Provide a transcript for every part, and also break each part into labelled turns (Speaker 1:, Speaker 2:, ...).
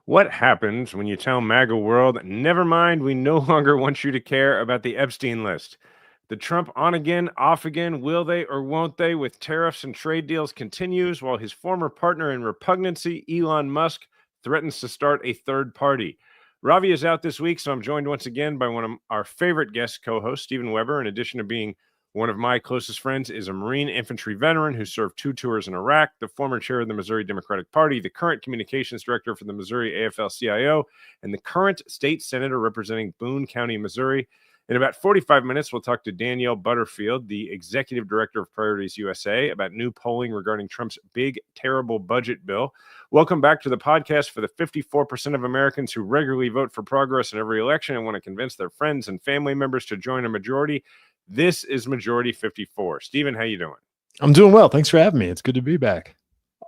Speaker 1: What happens when you tell MAGA world, never mind, we no longer want you to care about the Epstein list? The Trump on again, off again, will they or won't they with tariffs and trade deals continues while his former partner in repugnancy, Elon Musk, threatens to start a third party. Ravi is out this week, so I'm joined once again by one of our favorite guest co-hosts, Stephen Webber. In addition to being one of my closest friends, is a Marine infantry veteran who served 2 tours in Iraq, the former chair of the Missouri Democratic Party, the current communications director for the Missouri AFL-CIO, and the current state senator representing Boone County, Missouri. In about 45 minutes, we'll talk to Danielle Butterfield, the executive director of Priorities USA, about new polling regarding Trump's big, terrible budget bill. Welcome back to the podcast for the 54% of Americans who regularly vote for progress in every election and want to convince their friends and family members to join a majority. This is Majority 54. Stephen, how you doing?
Speaker 2: I'm doing well. Thanks for having me. It's good to be back.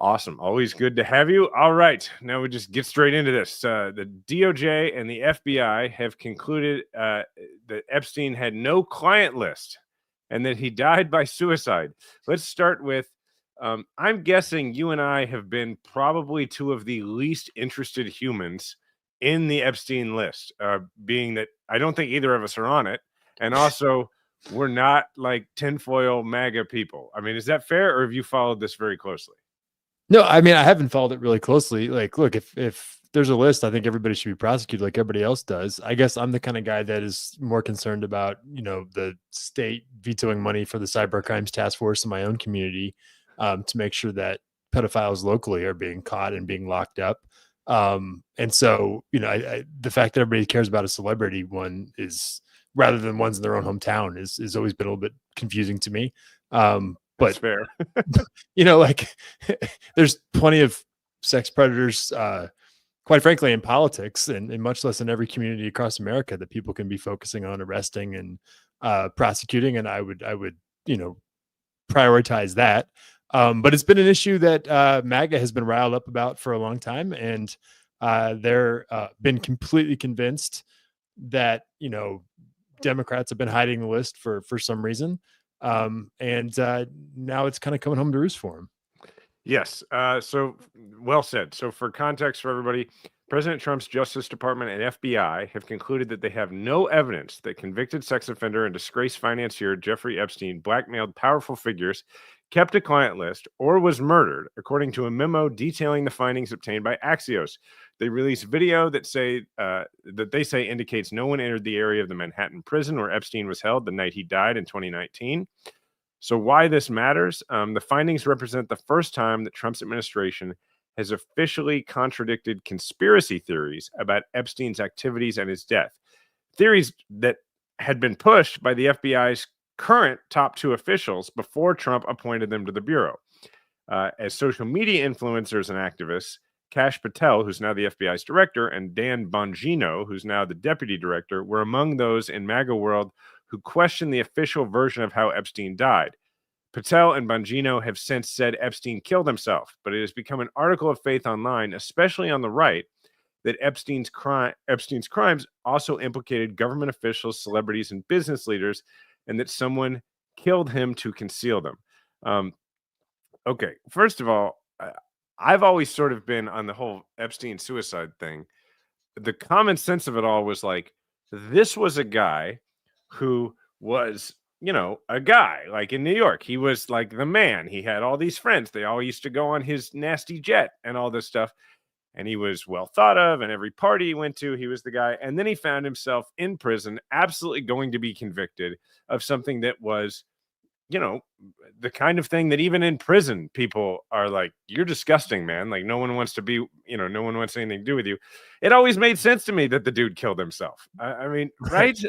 Speaker 1: Awesome. Always good to have you. All right. Now we just get straight into this. The DOJ and the FBI have concluded that Epstein had no client list and that he died by suicide. Let's start with, I'm guessing you and I have been probably two of the least interested humans in the Epstein list, being that I don't think either of us are on it. And also, we're not like tinfoil MAGA people. I mean, is that fair, or have you followed this very closely?
Speaker 2: No, I mean, I haven't followed it really closely. Like, look, if there's a list, I think everybody should be prosecuted like everybody else does. I guess I'm the kind of guy that is more concerned about, the state vetoing money for the cyber crimes task force in my own community to make sure that pedophiles locally are being caught and being locked up. And so, the fact that everybody cares about a celebrity one is rather than ones in their own hometown is always been a little bit confusing to me. But
Speaker 1: that's fair.
Speaker 2: There's plenty of sex predators, quite frankly, in politics and much less in every community across America that people can be focusing on arresting and prosecuting. And I would, prioritize that. But it's been an issue that MAGA has been riled up about for a long time. And they're been completely convinced that, Democrats have been hiding the list for some reason. And now it's kind of coming home to roost for him.
Speaker 1: Yes. So well said. So for context for everybody, President Trump's Justice Department and FBI have concluded that they have no evidence that convicted sex offender and disgraced financier Jeffrey Epstein blackmailed powerful figures, kept a client list, or was murdered, according to a memo detailing the findings obtained by Axios. They released video that they say indicates no one entered the area of the Manhattan prison where Epstein was held the night he died in 2019. So why this matters? The findings represent the first time that Trump's administration has officially contradicted conspiracy theories about Epstein's activities and his death. Theories that had been pushed by the FBI's current top 2 officials before Trump appointed them to the Bureau. As social media influencers and activists, Kash Patel, who's now the FBI's director, and Dan Bongino, who's now the deputy director, were among those in MAGA world who questioned the official version of how Epstein died. Patel and Bongino have since said Epstein killed himself, but it has become an article of faith online, especially on the right, that Epstein's crimes also implicated government officials, celebrities, and business leaders, and that someone killed him to conceal them. Okay, first of all, I've always sort of been on the whole Epstein suicide thing. The common sense of it all was like, this was a guy who was, a guy like in New York. He was like the man. He had all these friends. They all used to go on his nasty jet and all this stuff. And he was well thought of, and every party he went to, he was the guy. And then he found himself in prison, absolutely going to be convicted of something that was, the kind of thing that even in prison, people are like, you're disgusting, man. Like no one wants to be, no one wants anything to do with you. It always made sense to me that the dude killed himself. I mean, right?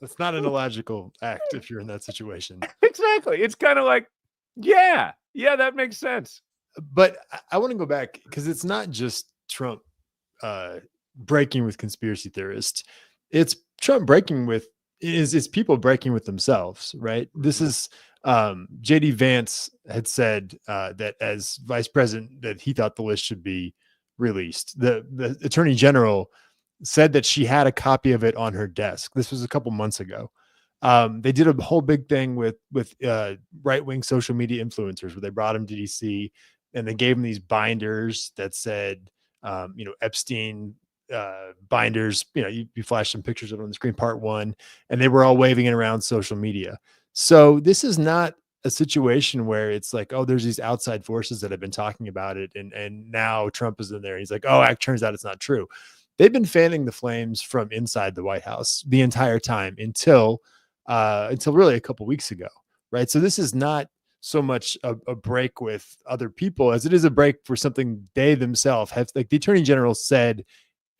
Speaker 2: It's not an illogical act if you're in that situation.
Speaker 1: Exactly. It's kind of like, yeah, that makes sense.
Speaker 2: But I want to go back because it's not just Trump breaking with conspiracy theorists. It's Trump breaking with is people breaking with themselves, right? This is JD Vance had said that as vice president that he thought the list should be released. The attorney general said that she had a copy of it on her desk. This was a couple months ago. They did a whole big thing with right-wing social media influencers where they brought him to DC and they gave him these binders that said, Epstein binders. You flash some pictures of it on the screen, part 1, and they were all waving it around social media. So this is not a situation where it's like, oh, there's these outside forces that have been talking about it, and now Trump is in there. He's like, oh, it turns out it's not true. They've been fanning the flames from inside the White House the entire time until really a couple weeks ago, right? So this is not so much a break with other people as it is a break for something they themselves have. Like the Attorney General said,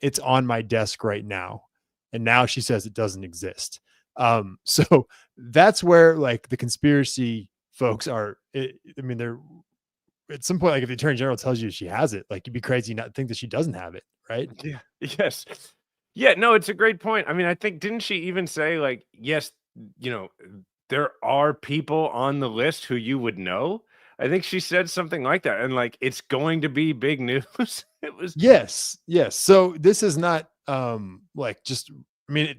Speaker 2: it's on my desk right now, and now she says it doesn't exist. So that's where like the conspiracy folks are. They're at some point, like if the Attorney General tells you she has it, like you'd be crazy not to think that she doesn't have it, right?
Speaker 1: Yeah. Yes. Yeah. No, it's a great point. I mean, I think, didn't she even say like, yes, there are people on the list who you would know? I think she said something like that. And like, it's going to be big news. It was.
Speaker 2: Yes. So this is not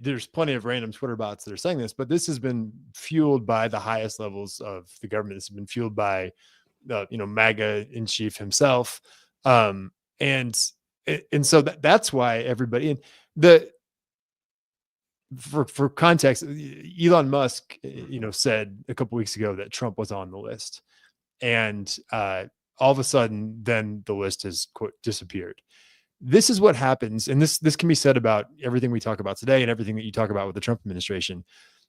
Speaker 2: there's plenty of random Twitter bots that are saying this, but this has been fueled by the highest levels of the government. This has been fueled by MAGA in chief himself. And so that's why everybody, and for context, Elon Musk, said a couple weeks ago that Trump was on the list, and all of a sudden, then the list has quote disappeared. This is what happens, and this can be said about everything we talk about today and everything that you talk about with the Trump administration.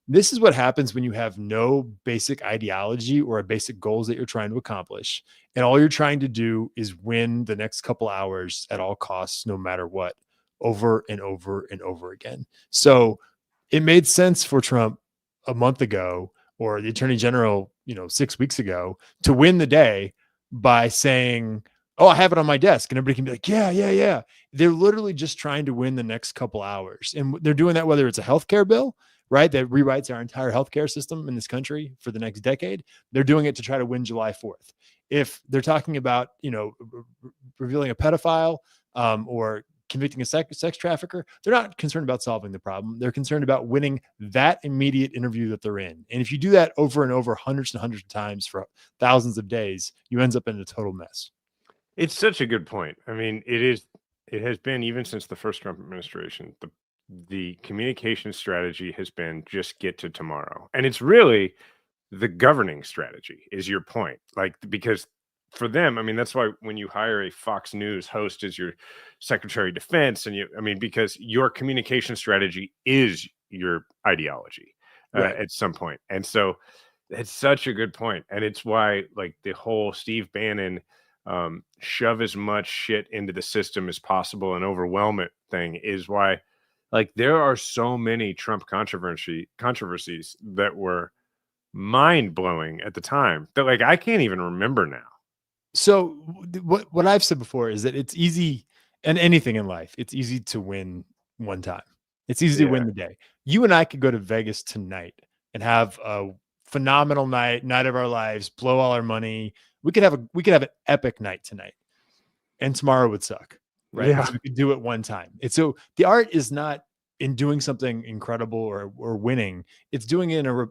Speaker 2: This is what happens when you have no basic ideology or a basic goals that you're trying to accomplish, and all you're trying to do is win the next couple hours at all costs, no matter what, over and over and over again. So it made sense for Trump a month ago, or the Attorney General, 6 weeks ago, to win the day by saying, oh, I have it on my desk. And everybody can be like, yeah. They're literally just trying to win the next couple hours. And they're doing that whether it's a healthcare bill, right, that rewrites our entire healthcare system in this country for the next decade. They're doing it to try to win July 4th. If they're talking about, revealing a pedophile or convicting a sex trafficker, they're not concerned about solving the problem. They're concerned about winning that immediate interview that they're in. And if you do that over and over, hundreds and hundreds of times for thousands of days, you end up in a total mess.
Speaker 1: It's such a good point. I mean, it has been, even since the first Trump administration, the communication strategy has been just get to tomorrow. And it's really the governing strategy is your point. Like, because for them, I mean, that's why when you hire a Fox News host as your Secretary of Defense, because your communication strategy is your ideology
Speaker 2: Right.
Speaker 1: at some point. And so it's such a good point. And it's why like the whole Steve Bannon shove as much shit into the system as possible and overwhelm it thing is why like there are so many Trump controversies that were mind-blowing at the time that like I can't even remember now.
Speaker 2: So what I've said before is that it's easy, and anything in life, it's easy to win one time. It's easy to win the day. You and I could go to Vegas tonight and have a phenomenal night of our lives, blow all our money. We could have an epic night tonight, and tomorrow would suck, right?
Speaker 1: Yeah.
Speaker 2: So we could do it one time. And so the art is not in doing something incredible or winning. It's doing it in a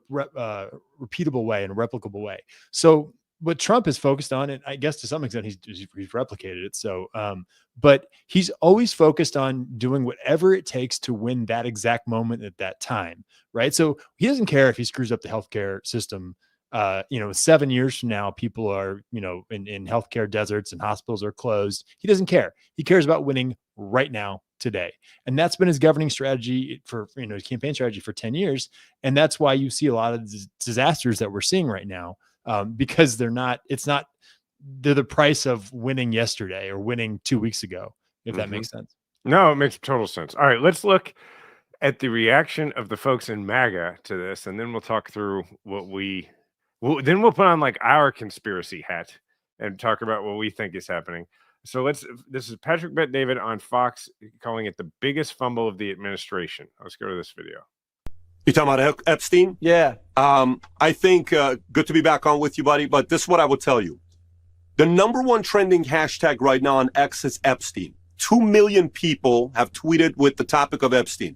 Speaker 2: repeatable way, in a replicable way. So what Trump is focused on, and I guess to some extent he's replicated it. So, but he's always focused on doing whatever it takes to win that exact moment at that time, right? So he doesn't care if he screws up the healthcare system. 7 years from now, people are, in healthcare deserts and hospitals are closed. He doesn't care. He cares about winning right now, today. And that's been his governing strategy for, his campaign strategy for 10 years. And that's why you see a lot of disasters that we're seeing right now. Because they're the price of winning yesterday or winning 2 weeks ago, if that makes sense.
Speaker 1: No, it makes total sense. All right, let's look at the reaction of the folks in MAGA to this, and then we'll talk through then we'll put on like our conspiracy hat and talk about what we think is happening. So this is Patrick Bet-David on Fox calling it the biggest fumble of the administration. Let's go to this video.
Speaker 3: You talking about Epstein?
Speaker 4: Yeah.
Speaker 3: I think good to be back on with you, buddy. But this is what I would tell you. The #1 trending hashtag right now on X is Epstein. 2 million people have tweeted with the topic of Epstein.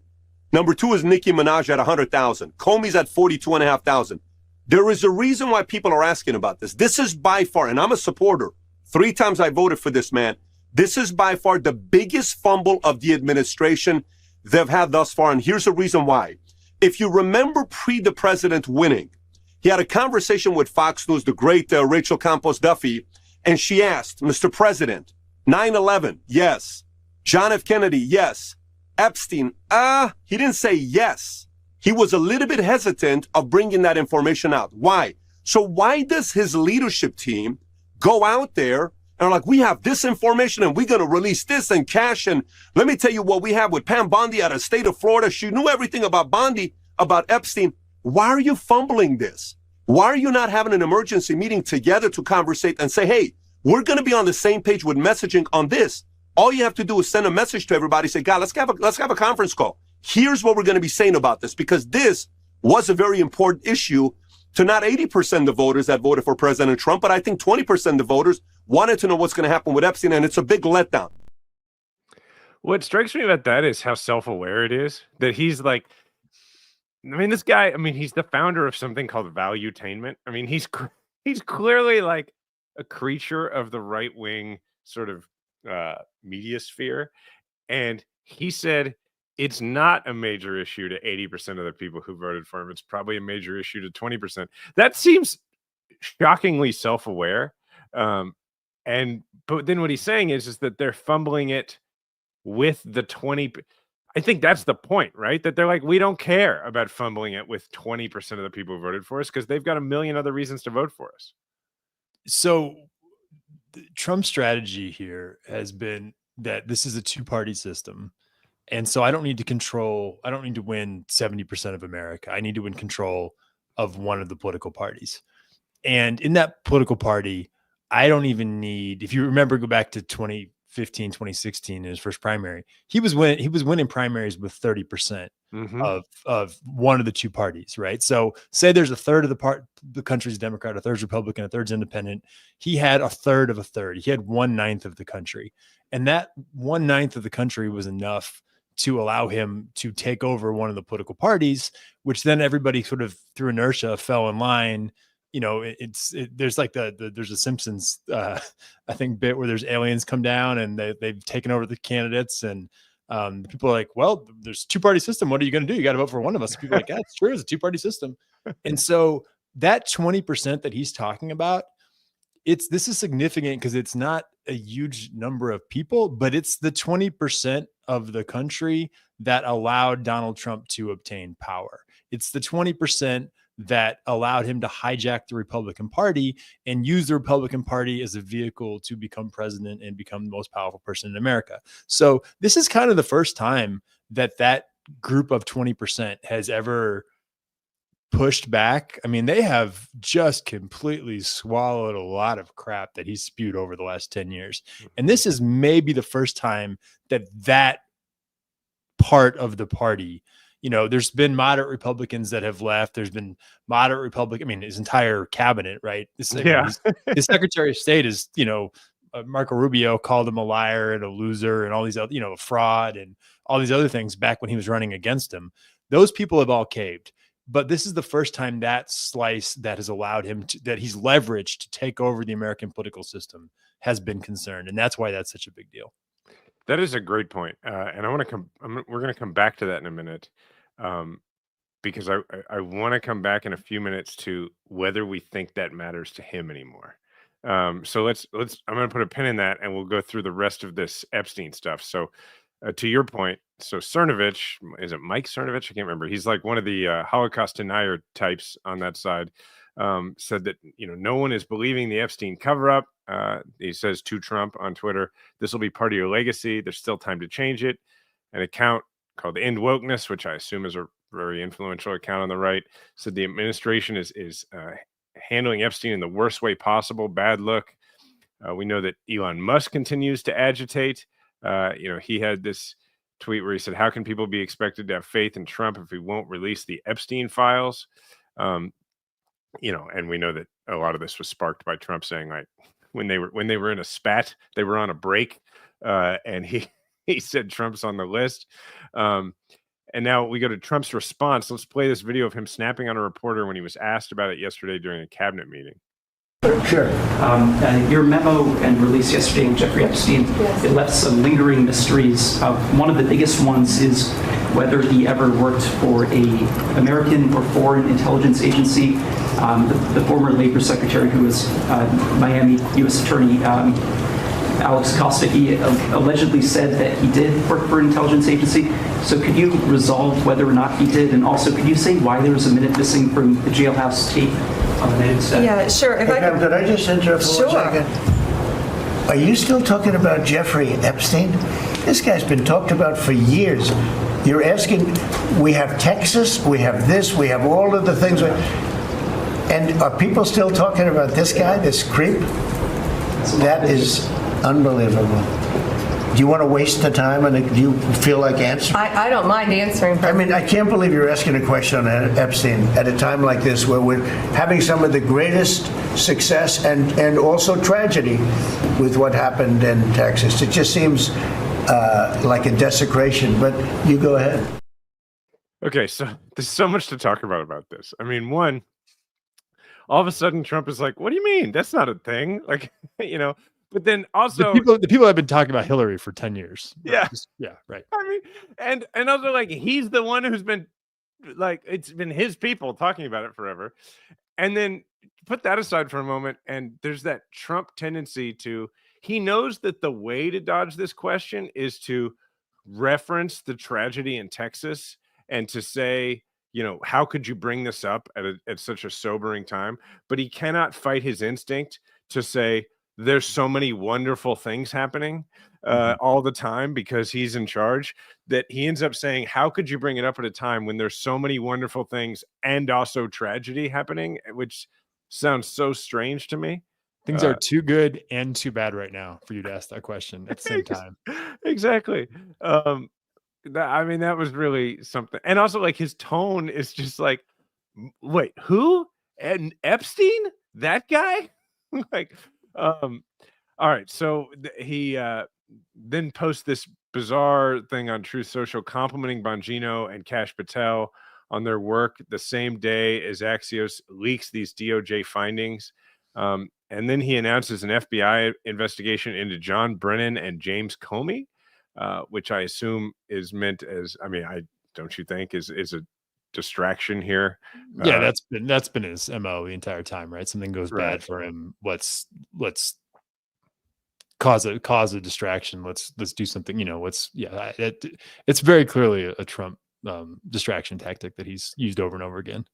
Speaker 3: #2 is Nicki Minaj at 100,000. Comey's at 42,500. There is a reason why people are asking about this. This is by far, and I'm a supporter. 3 times I voted for this man. This is by far the biggest fumble of the administration they've had thus far. And here's the reason why. If you remember the president winning, he had a conversation with Fox News, the great Rachel Campos Duffy, and she asked, Mr. President, 9/11, yes. John F. Kennedy, yes. Epstein, he didn't say yes. He was a little bit hesitant of bringing that information out. Why? So why does his leadership team go out there and are like, we have this information and we're going to release this and cash? And let me tell you what we have with Pam Bondi out of the state of Florida. She knew everything about Bondi, about Epstein. Why are you fumbling this? Why are you not having an emergency meeting together to conversate and say, hey, we're going to be on the same page with messaging on this. All you have to do is send a message to everybody, say, God, let's have a conference call. Here's what we're going to be saying about this, because this was a very important issue to not 80% of the voters that voted for President Trump, but I think 20% of the voters wanted to know what's going to happen with Epstein, and it's a big letdown.
Speaker 1: What strikes me about that is how self-aware it is, that he's like, I mean, this guy, I mean, he's the founder of something called Valuetainment. I mean, he's clearly like a creature of the right-wing sort of media sphere. And he said it's not a major issue to 80% of the people who voted for him. It's probably a major issue to 20%. That seems shockingly self-aware. But then what he's saying is that they're fumbling it with the 20. I think that's the point, right? That they're like, we don't care about fumbling it with 20% of the people who voted for us because they've got a million other reasons to vote for us.
Speaker 2: So Trump's strategy here has been that this is a two-party system. And so I don't need to win 70% of America. I need to win control of one of the political parties. And in that political party, I don't even need, if you remember, go back to 2015, 2016 in his first primary, he was winning primaries with 30% of one of the two parties, right? So say there's a third of the country's Democrat, a third's Republican, a third's independent. He had a third of a third. He had 1/9 of the country. And that 1/9 of the country was enough to allow him to take over one of the political parties, which then everybody sort of through inertia fell in line. You know, there's like there's a Simpsons, I think, bit where there's aliens come down and they've taken over the candidates, and people are like, well, there's a two-party system. What are you going to do? You got to vote for one of us. And people are like, yeah, it's true. It's a two-party system. And so that 20% that he's talking about, this is significant because it's not a huge number of people, but it's the 20% of the country that allowed Donald Trump to obtain power. It's the 20% that allowed him to hijack the Republican Party and use the Republican Party as a vehicle to become president and become the most powerful person in America. So this is kind of the first time that group of 20% has ever pushed back. I mean, they have just completely swallowed a lot of crap that he's spewed over the last 10 years. And this is maybe the first time that part of the party, you know, there's been moderate Republicans that have left. There's been moderate Republican, I mean, his entire cabinet, right? His Secretary of State is, you know, Marco Rubio called him a liar and a loser and all these other, you know, a fraud and all these other things back when he was running against him. Those people have all caved. But this is the first time that slice that has allowed him that he's leveraged to take over the American political system has been concerned. And that's why that's such a big deal.
Speaker 1: That is a great point. And we're going to come back to that in a minute. Because I want to come back in a few minutes to whether we think that matters to him anymore. So let's I'm going to put a pin in that and we'll go through the rest of this Epstein stuff. So to your point, so Cernovich, is it Mike Cernovich? I can't remember. He's like one of the Holocaust denier types on that side. Said that, you know, no one is believing the Epstein cover up. He says to Trump on Twitter, this will be part of your legacy. There's still time to change it. An account called End Wokeness, which I assume is a very influential account on the right, said the administration is handling Epstein in the worst way possible. Bad look. We know that Elon Musk continues to agitate. You know, he had this tweet where he said, how can people be expected to have faith in Trump if he won't release the Epstein files? You know, and we know that a lot of this was sparked by Trump saying, like, when they were in a spat, they were on a break, and he said Trump's on the list. And now we go to Trump's response. Let's play this video of him snapping on a reporter when he was asked about it yesterday during a cabinet meeting.
Speaker 4: Sure.
Speaker 5: Your memo and release yesterday with Jeffrey Epstein, it left some lingering mysteries. One of the biggest ones is whether he ever worked for a American or foreign intelligence agency. The former labor secretary, who was Miami U.S. Attorney Alex Costa, he allegedly said that he did work for an intelligence agency. So could you resolve whether or not he did? And also, could you say why there was a minute missing from the jailhouse tape on the minute set?
Speaker 6: Yeah, sure. If
Speaker 4: Hey, Pam, could I just interrupt for 1 second? Are you still talking about Jeffrey Epstein? This guy's been talked about for years. You're asking, we have Texas, we have this, we have all of the things. And are people still talking about this guy, this creep? That is unbelievable. Do you want to waste the time, and do you feel like answering?
Speaker 6: I don't mind answering.
Speaker 4: I mean, I can't believe you're asking a question on Epstein at a time like this, where we're having some of the greatest success and also tragedy with what happened in Texas. It just seems like a desecration, but you go ahead.
Speaker 1: Okay, so there's so much to talk about this. I mean, one, all of a sudden Trump is like, what do you mean? That's not a thing. Like, but then also
Speaker 2: the people have been talking about Hillary for 10 years.
Speaker 1: Yeah.
Speaker 2: Yeah. Right.
Speaker 1: I mean, and also like, he's the one who's been like, it's been his people talking about it forever. And then put that aside for a moment. And there's that Trump tendency to, he knows that the way to dodge this question is to reference the tragedy in Texas and to say, how could you bring this up at such a sobering time? But he cannot fight his instinct to say there's so many wonderful things happening all the time because he's in charge, that he ends up saying, how could you bring it up at a time when there's so many wonderful things and also tragedy happening, which sounds so strange to me.
Speaker 2: Things are too good and too bad right now for you to ask that question at the same time.
Speaker 1: Exactly. That was really something. And also, like, his tone is just like, wait, who? And Epstein? That guy? Like, all right. So he then posts this bizarre thing on Truth Social complimenting Bongino and Patel on their work the same day as Axios leaks these DOJ findings. And then he announces an FBI investigation into John Brennan and James Comey, which I assume is meant as, don't you think is a distraction here?
Speaker 2: Yeah, that's been his MO the entire time, right? Something goes bad for him. Let's cause a distraction. Let's do something. It's very clearly a Trump distraction tactic that he's used over and over again.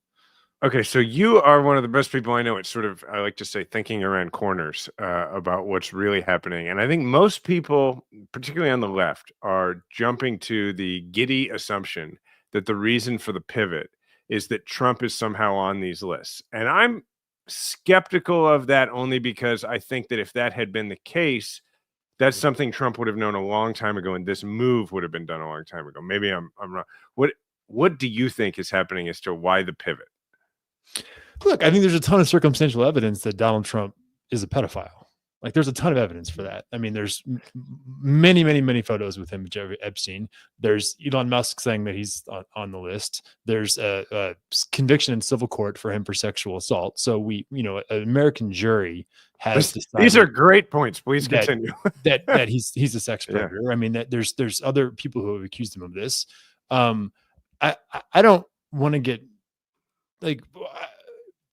Speaker 1: Okay, so you are one of the best people I know. It's sort of, I like to say, thinking around corners about what's really happening. And I think most people, particularly on the left, are jumping to the giddy assumption that the reason for the pivot is that Trump is somehow on these lists. And I'm skeptical of that only because I think that if that had been the case, that's something Trump would have known a long time ago, and this move would have been done a long time ago. Maybe I'm wrong. What do you think is happening as to why the pivot?
Speaker 2: Look, I think there's a ton of circumstantial evidence that Donald Trump is a pedophile. Like, there's a ton of evidence for that. I mean, there's many, many, many photos with him, Jeffrey Epstein. There's Elon Musk saying that he's on the list. There's a conviction in civil court for him for sexual assault. So an American jury has decided. These
Speaker 1: are great points. Please continue.
Speaker 2: that he's a sex predator. Yeah. I mean, that there's other people who have accused him of this. I don't want to get like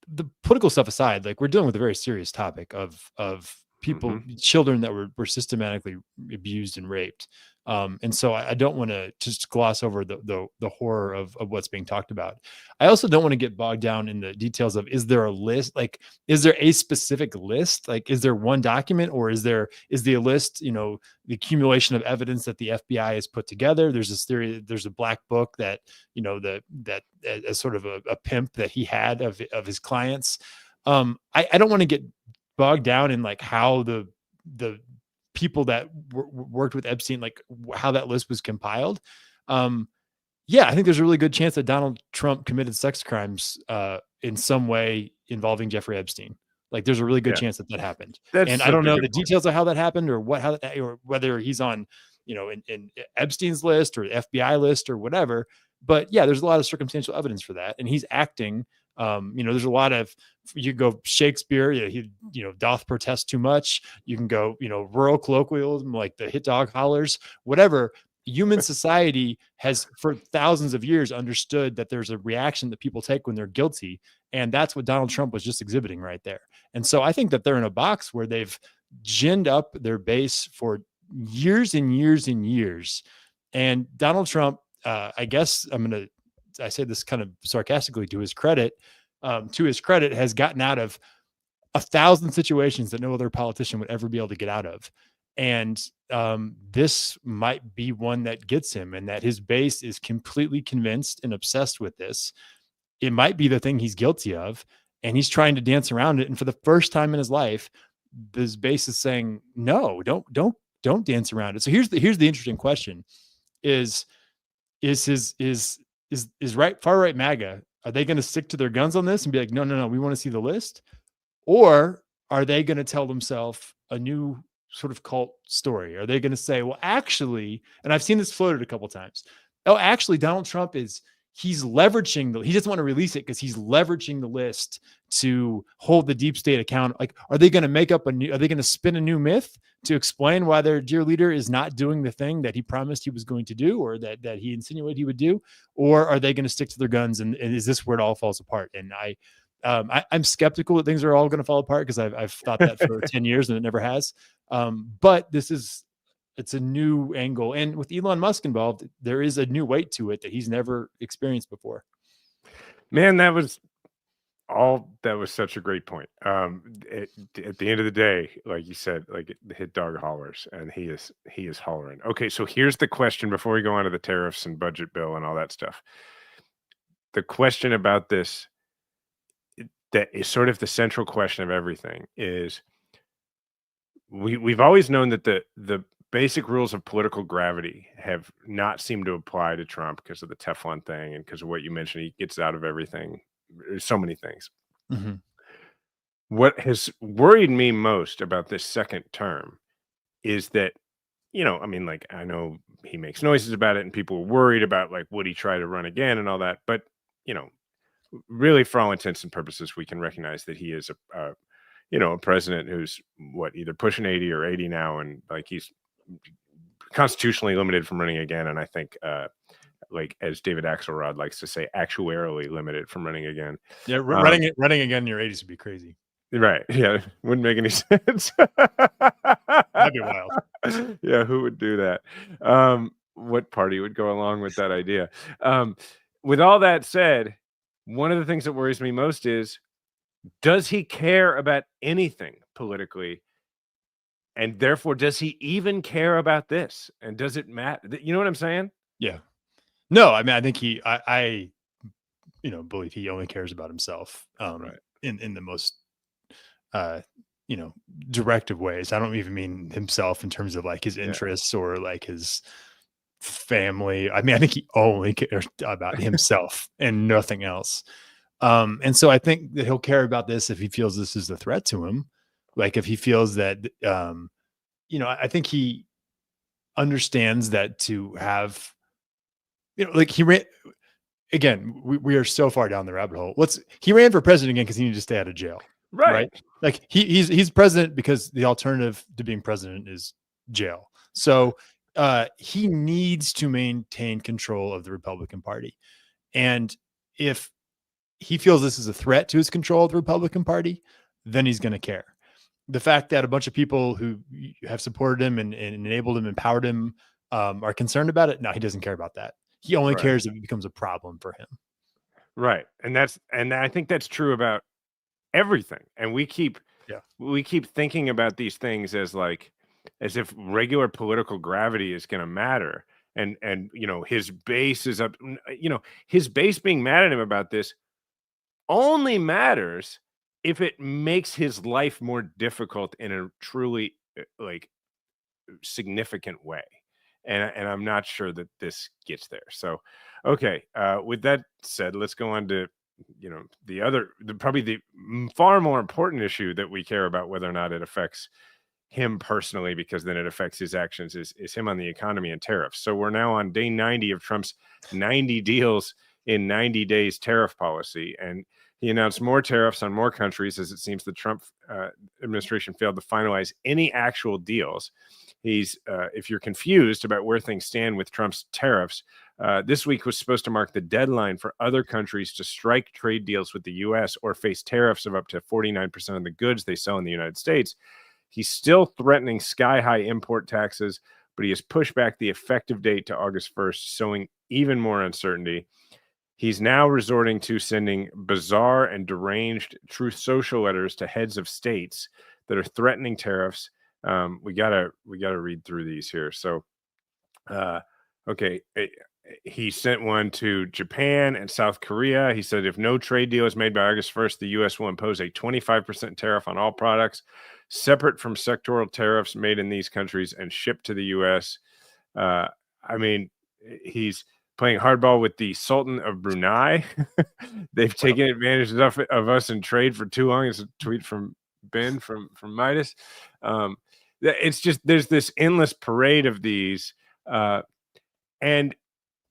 Speaker 2: the political stuff aside. Like, we're dealing with a very serious topic of people, children that were systematically abused and raped. And so I don't want to just gloss over the horror of what's being talked about. I also don't want to get bogged down in the details of, is there a list? Like, is there a specific list? Like, is there one document, or is the list, the accumulation of evidence that the FBI has put together? There's this theory, there's a black book that, that as sort of a pimp that he had of his clients. I don't want to get bogged down in like how the people that worked with Epstein, like how that list was compiled. I think there's a really good chance that Donald Trump committed sex crimes in some way involving Jeffrey Epstein. Like, there's a really good chance that happened. And I don't know the details of how that happened, or or whether he's on, in Epstein's list or the FBI list or whatever. But yeah, there's a lot of circumstantial evidence for that. And he's acting There's a lot of, you go Shakespeare, he doth protest too much. You can go, rural colloquialism like the hit dog hollers, whatever. Human society has for thousands of years understood that there's a reaction that people take when they're guilty. And that's what Donald Trump was just exhibiting right there. And so I think that they're in a box where they've ginned up their base for years and years and years. And Donald Trump, I guess I say this kind of sarcastically to his credit, has gotten out of 1,000 situations that no other politician would ever be able to get out of. And this might be one that gets him, and that his base is completely convinced and obsessed with this. It might be the thing he's guilty of, and he's trying to dance around it. And for the first time in his life, his base is saying, no, don't dance around it. So here's the interesting question: is far right MAGA, are they going to stick to their guns on this and be like, no, we want to see the list? Or are they going to tell themselves a new sort of cult story? Are they going to say, well, actually, and I've seen this floated a couple of times, actually Donald Trump he's leveraging he doesn't want to release it because he's leveraging the list to hold the deep state account. Like, are they going to spin a new myth to explain why their dear leader is not doing the thing that he promised he was going to do, or that he insinuated he would do? Or are they going to stick to their guns? And is this where it all falls apart? And I'm skeptical that things are all going to fall apart, because I've thought that for 10 years and it never has. But it's a new angle. And with Elon Musk involved, there is a new weight to it that he's never experienced before.
Speaker 1: Man, that was such a great point. At the end of the day, like you said, like the hit dog hollers, and he is hollering. Okay, so here's the question before we go on to the tariffs and budget bill and all that stuff. The question about this, that is sort of the central question of everything, is we've always known that the basic rules of political gravity have not seemed to apply to Trump because of the Teflon thing and because of what you mentioned. He gets out of everything. There's so many things.
Speaker 2: Mm-hmm.
Speaker 1: What has worried me most about this second term is that, I know he makes noises about it and people are worried about, like, would he try to run again and all that. But, really, for all intents and purposes, we can recognize that he is a president who's either pushing 80 or 80 now. And like, he's constitutionally limited from running again. And I think, like, as David Axelrod likes to say, actuarially limited from running again.
Speaker 2: Yeah. Running again in your 80s would be crazy.
Speaker 1: Right. Yeah. Wouldn't make any sense.
Speaker 2: That'd be wild.
Speaker 1: Yeah. Who would do that? What party would go along with that idea? With all that said, one of the things that worries me most is, does he care about anything politically? And therefore, does he even care about this? And does it matter? You know what I'm saying?
Speaker 2: Yeah. No, I mean, I think I believe he only cares about himself,
Speaker 1: right,
Speaker 2: in the most, directive ways. I don't even mean himself in terms of like his interests or like his family. I mean, I think he only cares about himself and nothing else. And so I think that he'll care about this if he feels this is a threat to him. Like, if he feels that, I think he understands that to have, like, he ran again. We are so far down the rabbit hole. He ran for president again because he needed to stay out of jail. Right. Like, he's president because the alternative to being president is jail. So he needs to maintain control of the Republican Party. And if he feels this is a threat to his control of the Republican Party, then he's going to care. The fact that a bunch of people who have supported him and enabled him, empowered him, are concerned about it, no, he doesn't care about that. He only cares if it becomes a problem for him.
Speaker 1: Right. And I think that's true about everything. And we keep thinking about these things as if regular political gravity is going to matter. And his base is up, his base being mad at him about this only matters if it makes his life more difficult in a truly significant way. And I'm not sure that this gets there. So, okay. With that said, let's go on to, probably the far more important issue that we care about, whether or not it affects him personally, because then it affects his actions, is him on the economy and tariffs. So we're now on day 90 of Trump's 90 deals in 90 days tariff policy. And He announced more tariffs on more countries as it seems the Trump administration failed to finalize any actual deals. He's, if you're confused about where things stand with Trump's tariffs, this week was supposed to mark the deadline for other countries to strike trade deals with the U.S. or face tariffs of up to 49% of the goods they sell in the United States. He's still threatening sky-high import taxes, but he has pushed back the effective date to August 1st, sowing even more uncertainty. He's now resorting to sending bizarre and deranged Truth Social letters to heads of states that are threatening tariffs. We gotta read through these here. So, okay, he sent one to Japan and South Korea. He said if no trade deal is made by August 1st, the U.S. will impose a 25% tariff on all products, separate from sectoral tariffs made in these countries and shipped to the U.S. I mean, he's playing hardball with the Sultan of Brunei. They've taken advantage of us in trade for too long. It's a tweet from Ben from Midas. It's just there's this endless parade of these, and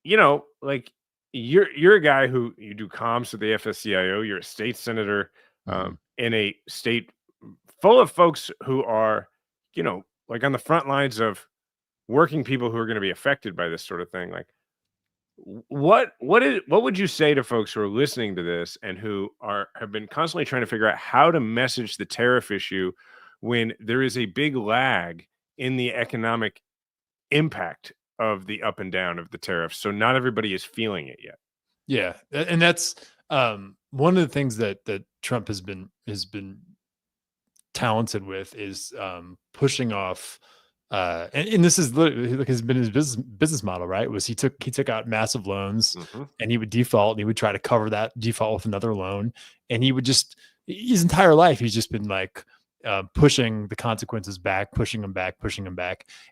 Speaker 1: you know, like you're a guy who you do comms with the AFL-CIO. You're a state senator in a state full of folks who are, you know, like on the front lines of working people who are going to be affected by this sort of thing. Like, what would you say to folks who are listening to this and who have been constantly trying to figure out how to message the tariff issue when there is a big lag in the economic impact of the up and down of the tariffs? So not everybody is feeling it yet.
Speaker 2: Yeah, and that's one of the things that Trump has been talented with is pushing off. And this is literally has been his business model, right? Was he took out massive loans and he would default and he would try to cover that default with another loan, and he would just his entire life he's just been like pushing the consequences back, pushing them back,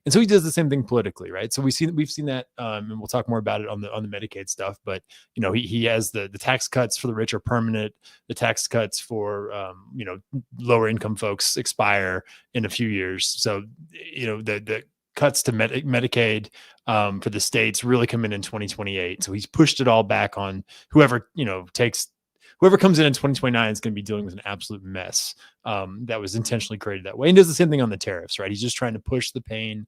Speaker 2: and so he does the same thing politically, right? So we've seen that, and we'll talk more about it on the Medicaid stuff. But you know, he has the tax cuts for the rich are permanent. The tax cuts for you know, lower income folks expire in a few years. So you know, the cuts to Medicaid for the states really come in 2028. So he's pushed it all back on whoever, you know, whoever comes in 2029 is going to be dealing with an absolute mess that was intentionally created that way. And does the same thing on the tariffs, right? He's just trying to push the pain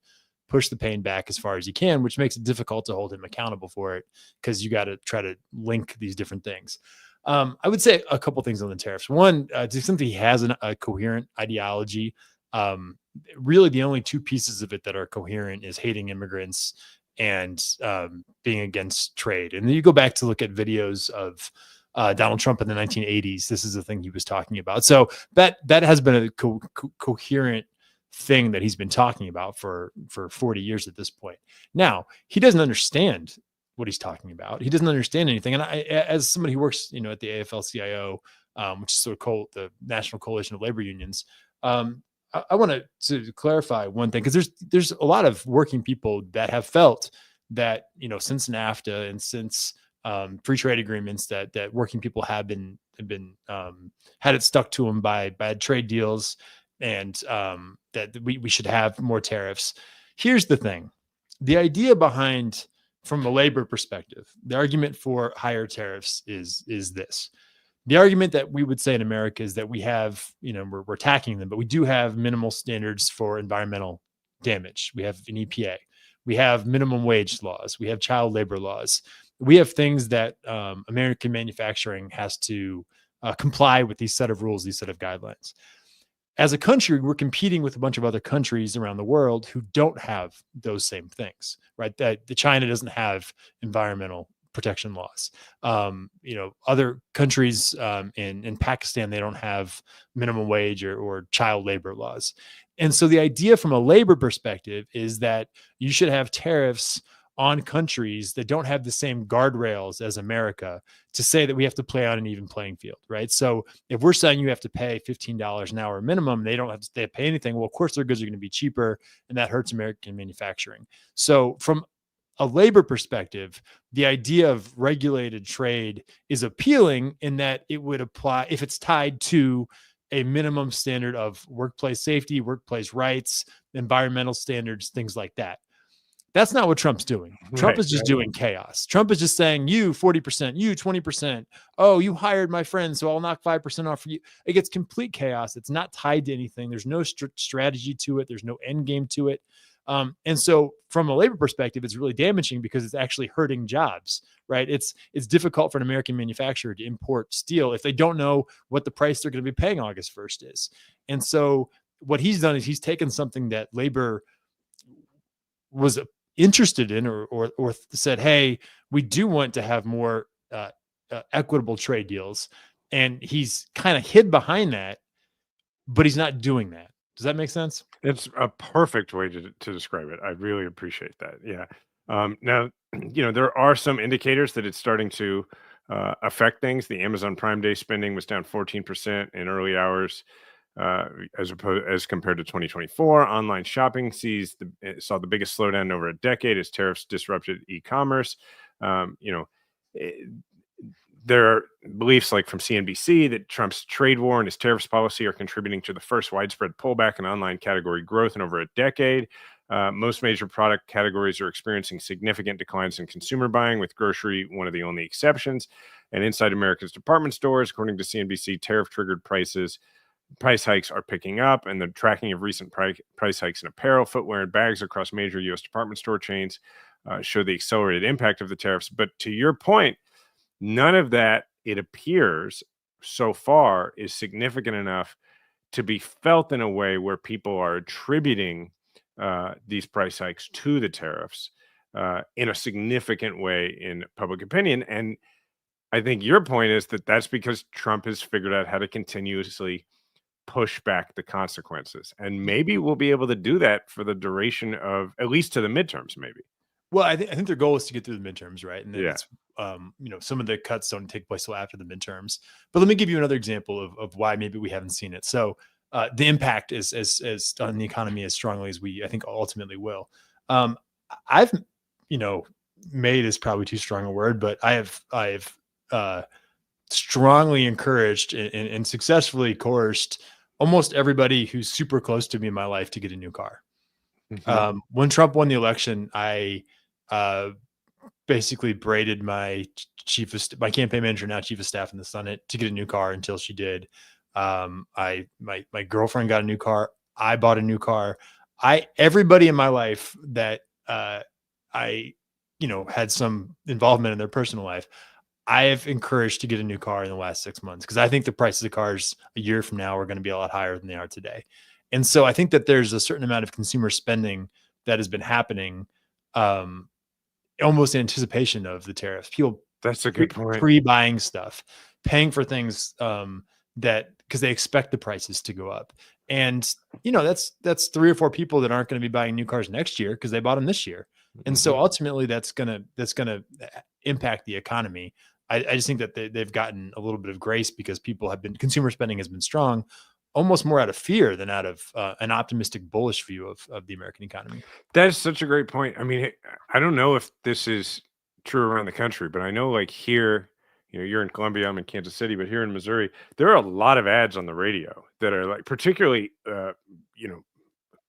Speaker 2: back as far as he can, which makes it difficult to hold him accountable for it because you got to try to link these different things. I would say a couple things on the tariffs. One, to the extent that he has a coherent ideology, really the only two pieces of it that are coherent is hating immigrants and being against trade. And then you go back to look at videos of Donald Trump in the 1980s. This is the thing he was talking about. So that has been a coherent thing that he's been talking about for 40 years at this point. Now, he doesn't understand what he's talking about. He doesn't understand anything. And as somebody who works, you know, at the AFL-CIO, which is sort of the National Coalition of Labor Unions, I want to clarify one thing, because there's a lot of working people that have felt that, you know, since NAFTA and since free trade agreements that working people have been had it stuck to them by bad trade deals, and that we should have more tariffs. Here's the thing. The idea behind, from a labor perspective, the argument for higher tariffs is this. The argument that we would say in America is that we have, you know, we're attacking them, but we do have minimal standards for environmental damage. We have an EPA. We have minimum wage laws. We have child labor laws. We have things that American manufacturing has to comply with, these set of rules, these set of guidelines. As a country, we're competing with a bunch of other countries around the world who don't have those same things, right? That China doesn't have environmental protection laws. You know, other countries in Pakistan, they don't have minimum wage or child labor laws. And so the idea from a labor perspective is that you should have tariffs on countries that don't have the same guardrails as America to say that we have to play on an even playing field, right? So if we're saying you have to pay $15 an hour minimum, they don't have to pay anything. Well, of course, their goods are going to be cheaper, and that hurts American manufacturing. So from a labor perspective, the idea of regulated trade is appealing in that it would apply if it's tied to a minimum standard of workplace safety, workplace rights, environmental standards, things like that. That's not what Trump's doing. Trump
Speaker 1: Right,
Speaker 2: is just
Speaker 1: right.
Speaker 2: doing chaos. Trump is just saying, you 40%, you 20%. Oh, you hired my friend, so I'll knock 5% off for you. It gets complete chaos. It's not tied to anything. There's no strategy to it. There's no end game to it. And so from a labor perspective, it's really damaging because it's actually hurting jobs, right? It's difficult for an American manufacturer to import steel if they don't know what the price they're going to be paying August 1st is. And so what he's done is he's taken something that labor was interested in or said, hey, we do want to have more equitable trade deals. And he's kind of hid behind that, but he's not doing that. Does that make sense?
Speaker 1: It's a perfect way to describe it. I really appreciate that. Yeah. Now, there are some indicators that it's starting to affect things. The Amazon Prime Day spending was down 14% in early hours, as compared to 2024. Online shopping saw the biggest slowdown in over a decade as tariffs disrupted e-commerce. There are beliefs like from CNBC that Trump's trade war and his tariffs policy are contributing to the first widespread pullback in online category growth in over a decade. Most major product categories are experiencing significant declines in consumer buying, with grocery one of the only exceptions. And inside America's department stores, according to CNBC, tariff-triggered price hikes are picking up, and the tracking of recent price hikes in apparel, footwear, and bags across major U.S. department store chains show the accelerated impact of the tariffs. But to your point, none of that, it appears so far, is significant enough to be felt in a way where people are attributing these price hikes to the tariffs in a significant way in public opinion. And I think your point is that that's because Trump has figured out how to continuously push back the consequences. And maybe we'll be able to do that for the duration of, at least to the midterms, maybe.
Speaker 2: Well, I think their goal is to get through the midterms, right? And then
Speaker 1: Yeah.
Speaker 2: it's, some of the cuts don't take place till after the midterms. But let me give you another example of why maybe we haven't seen it. So the impact is as on the economy as strongly as we, I think, ultimately will. I've, made is probably too strong a word, but I've strongly encouraged and successfully coerced almost everybody who's super close to me in my life to get a new car. When Trump won the election, I basically braided my campaign manager, now chief of staff in the Senate, to get a new car until she did. My girlfriend got a new car. I bought a new car. Everybody in my life that I had some involvement in their personal life, I have encouraged to get a new car in the last 6 months, because I think the prices of cars a year from now are going to be a lot higher than they are today. And so I think that there's a certain amount of consumer spending that has been happening almost in anticipation of the tariffs. People,
Speaker 1: That's a good point.
Speaker 2: Pre-buying stuff, paying for things that because they expect the prices to go up. And, that's 3 or 4 people that aren't going to be buying new cars next year because they bought them this year. And so ultimately that's going to impact the economy. I just think that they've gotten a little bit of grace because consumer spending has been strong, almost more out of fear than out of an optimistic, bullish view of the American economy.
Speaker 1: That is such a great point. I mean, I don't know if this is true around the country, but I know like here, you're in Columbia, I'm in Kansas City, but here in Missouri, there are a lot of ads on the radio that are like, particularly,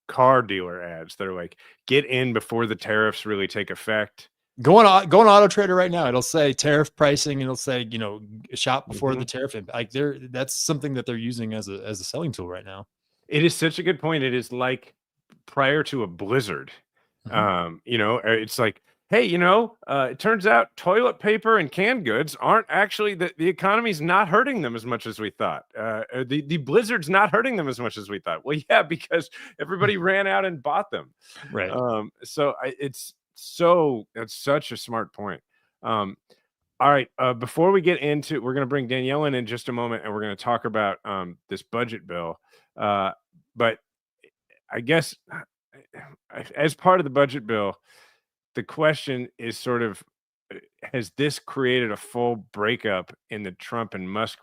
Speaker 1: car dealer ads that are like, get in before the tariffs really take effect.
Speaker 2: Go on Auto Trader right now. It'll say tariff pricing, and it'll say, shop before the tariff impact. That's something that they're using as a selling tool right now.
Speaker 1: It is such a good point. It is like prior to a blizzard. It's like, hey, it turns out toilet paper and canned goods aren't actually the economy's not hurting them as much as we thought. The blizzard's not hurting them as much as we thought. Well, yeah, because everybody ran out and bought them.
Speaker 2: Right.
Speaker 1: That's such a smart point. All right. Before we get into, we're going to bring Danielle in just a moment, and we're going to talk about this budget bill. But I guess as part of the budget bill, the question is sort of, has this created a full breakup in the Trump and Musk?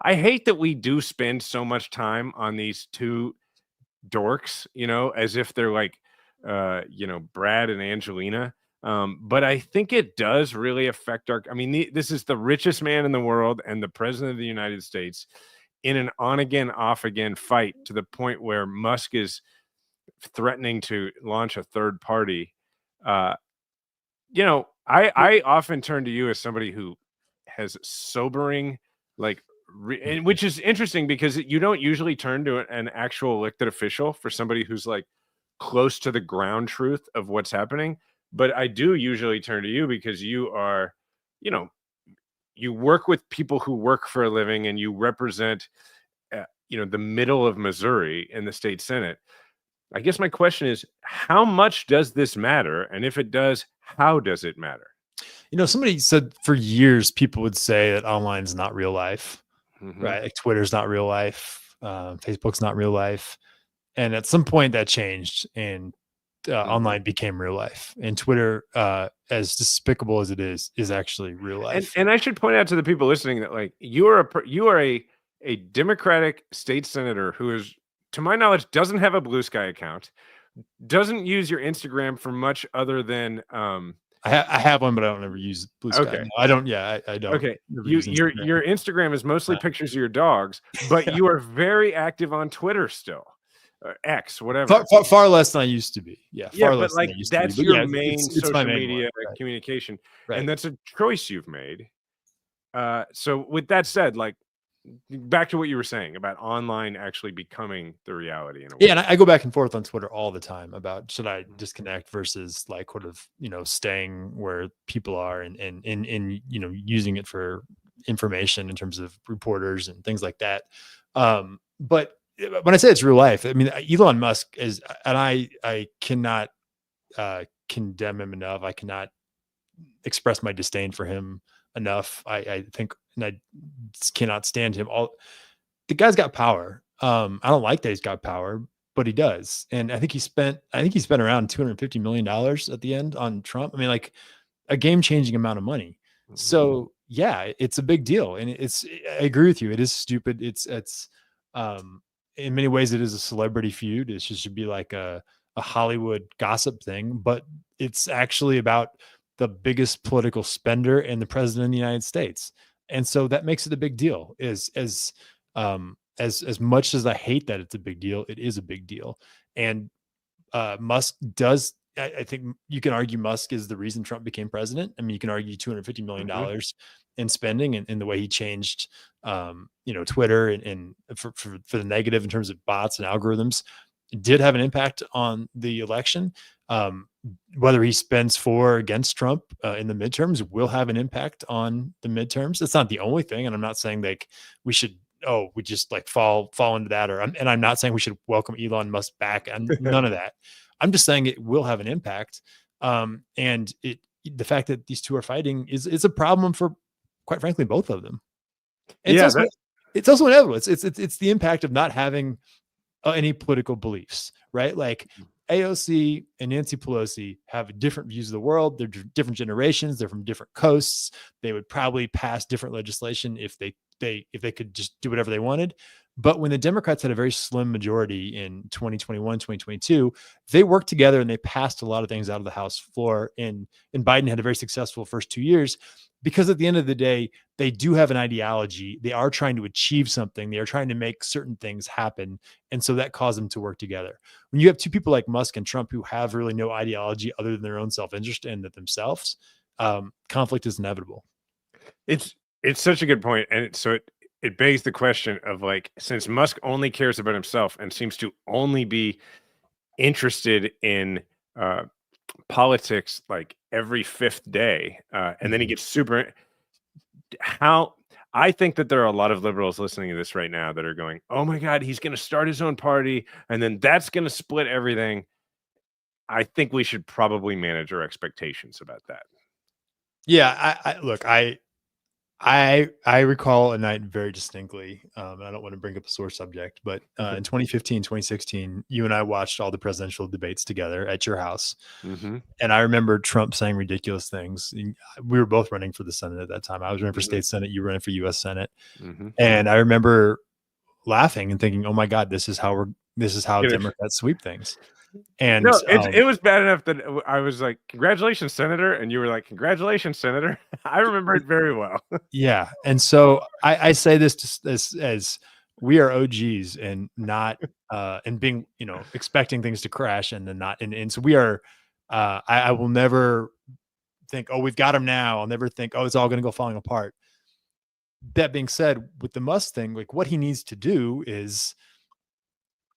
Speaker 1: I hate that we do spend so much time on these two dorks, as if they're like, Brad and Angelina. But I think it does really affect this is the richest man in the world and the president of the United States in an on again, off again fight, to the point where Musk is threatening to launch a third party. Uh, I often turn to you as somebody who has sobering, like, and which is interesting because you don't usually turn to an actual elected official for somebody who's like close to the ground truth of what's happening. But I do usually turn to you because you are, you know, you work with people who work for a living and you represent, the middle of Missouri in the state Senate. I guess my question is, how much does this matter? And if it does, how does it matter?
Speaker 2: Somebody said for years, people would say that online's not real life, right? Like Twitter's not real life. Facebook's not real life. And at some point that changed and online became real life. And Twitter, as despicable as it is actually real life.
Speaker 1: And I should point out to the people listening that like you are a Democratic state senator who is, to my knowledge, doesn't have a Blue Sky account, doesn't use your Instagram for much other than
Speaker 2: I have one, but I don't ever use Blue Sky.
Speaker 1: Okay.
Speaker 2: No, I don't. Yeah, I don't.
Speaker 1: Okay. Your Instagram is mostly pictures of your dogs, but you are very active on Twitter still. Or X, whatever.
Speaker 2: Far less than I used to be. Yeah, far less
Speaker 1: but like
Speaker 2: than I used
Speaker 1: that's
Speaker 2: to be. But
Speaker 1: your main social
Speaker 2: my main
Speaker 1: media
Speaker 2: one, right.
Speaker 1: communication,
Speaker 2: Right.
Speaker 1: and that's a choice you've made. So with that said, like back to what you were saying about online actually becoming the reality in a way.
Speaker 2: Yeah, and I go back and forth on Twitter all the time about should I disconnect versus like sort of staying where people are and using it for information in terms of reporters and things like that. But when I say it's real life, I mean Elon Musk is, and I cannot condemn him enough. I cannot express my disdain for him enough. I think, and I cannot stand him. The guy's got power. I don't like that he's got power, but he does. And I think he spent around $250 million at the end on Trump. I mean, like a game-changing amount of money. So yeah, it's a big deal. And I agree with you. It is stupid. It's in many ways it is a celebrity feud. It should be like a Hollywood gossip thing, but it's actually about the biggest political spender and the president of the United States. And so that makes it a big deal. As much as I hate that it's a big deal, it is a big deal. And Musk does, I think you can argue Musk is the reason Trump became president. I mean, you can argue $250 million in spending and the way he changed, Twitter and for the negative in terms of bots and algorithms did have an impact on the election. Whether he spends for or against Trump in the midterms will have an impact on the midterms. It's not the only thing. And I'm not saying like we should, we just like fall into that, and I'm not saying we should welcome Elon Musk back and none of that. I'm just saying it will have an impact. And the fact that these two are fighting is a problem for, quite frankly, both of them. And it's also inevitable. It's the impact of not having any political beliefs, right? Like AOC and Nancy Pelosi have different views of the world. They're different generations. They're from different coasts. They would probably pass different legislation if they could just do whatever they wanted. But when the Democrats had a very slim majority in 2021, 2022, they worked together and they passed a lot of things out of the House floor. And Biden had a very successful first 2 years because at the end of the day, they do have an ideology. They are trying to achieve something. They are trying to make certain things happen. And so that caused them to work together. When you have two people like Musk and Trump who have really no ideology other than their own self-interest and themselves, conflict is inevitable.
Speaker 1: It's such a good point. And so it begs the question of like, since Musk only cares about himself and seems to only be interested in politics like every fifth day, and then he gets super. I think that there are a lot of liberals listening to this right now that are going, "Oh my God, he's going to start his own party, and then that's going to split everything." I think we should probably manage our expectations about that.
Speaker 2: Yeah, I recall a night very distinctly, and I don't want to bring up a sore subject, but in 2015, 2016, you and I watched all the presidential debates together at your house. And I remember Trump saying ridiculous things. We were both running for the Senate at that time. I was running for state Senate. You were running for U.S. Senate. And I remember laughing and thinking, oh my God, this is how Democrats sweep things. And
Speaker 1: no, it was bad enough that I was like, congratulations, Senator. And you were like, congratulations, Senator. I remember it very well.
Speaker 2: Yeah. And so I say this as we are OGs and not, and being, expecting things to crash and then not. And so we are I will never think, oh, we've got him now. I'll never think, oh, it's all going to go falling apart. That being said, with the Musk thing, like what he needs to do is,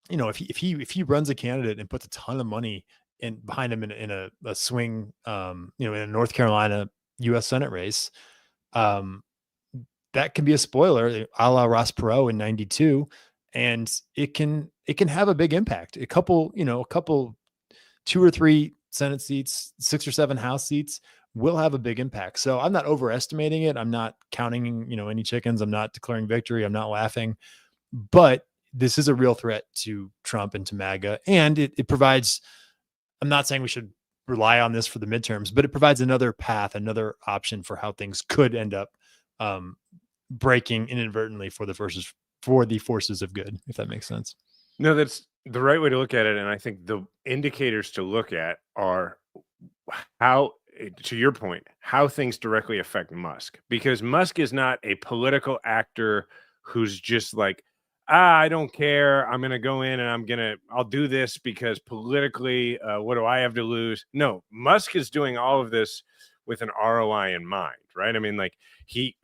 Speaker 2: if he runs a candidate and puts a ton of money in behind him in a swing, in a North Carolina U.S. Senate race, that can be a spoiler, a la Ross Perot in '92, and it can have a big impact. A couple 2 or 3 Senate seats, 6 or 7 House seats will have a big impact. So I'm not overestimating it. I'm not counting, any chickens. I'm not declaring victory. I'm not laughing, but this is a real threat to Trump and to MAGA. And it provides, I'm not saying we should rely on this for the midterms, but it provides another path, another option for how things could end up breaking inadvertently for the forces of good, if that makes sense.
Speaker 1: No, that's the right way to look at it. And I think the indicators to look at are how, to your point, how things directly affect Musk, because Musk is not a political actor who's just like, I don't care. I'm going to go in and I'll do this because politically, what do I have to lose? No, Musk is doing all of this with an ROI in mind, right? I mean, like he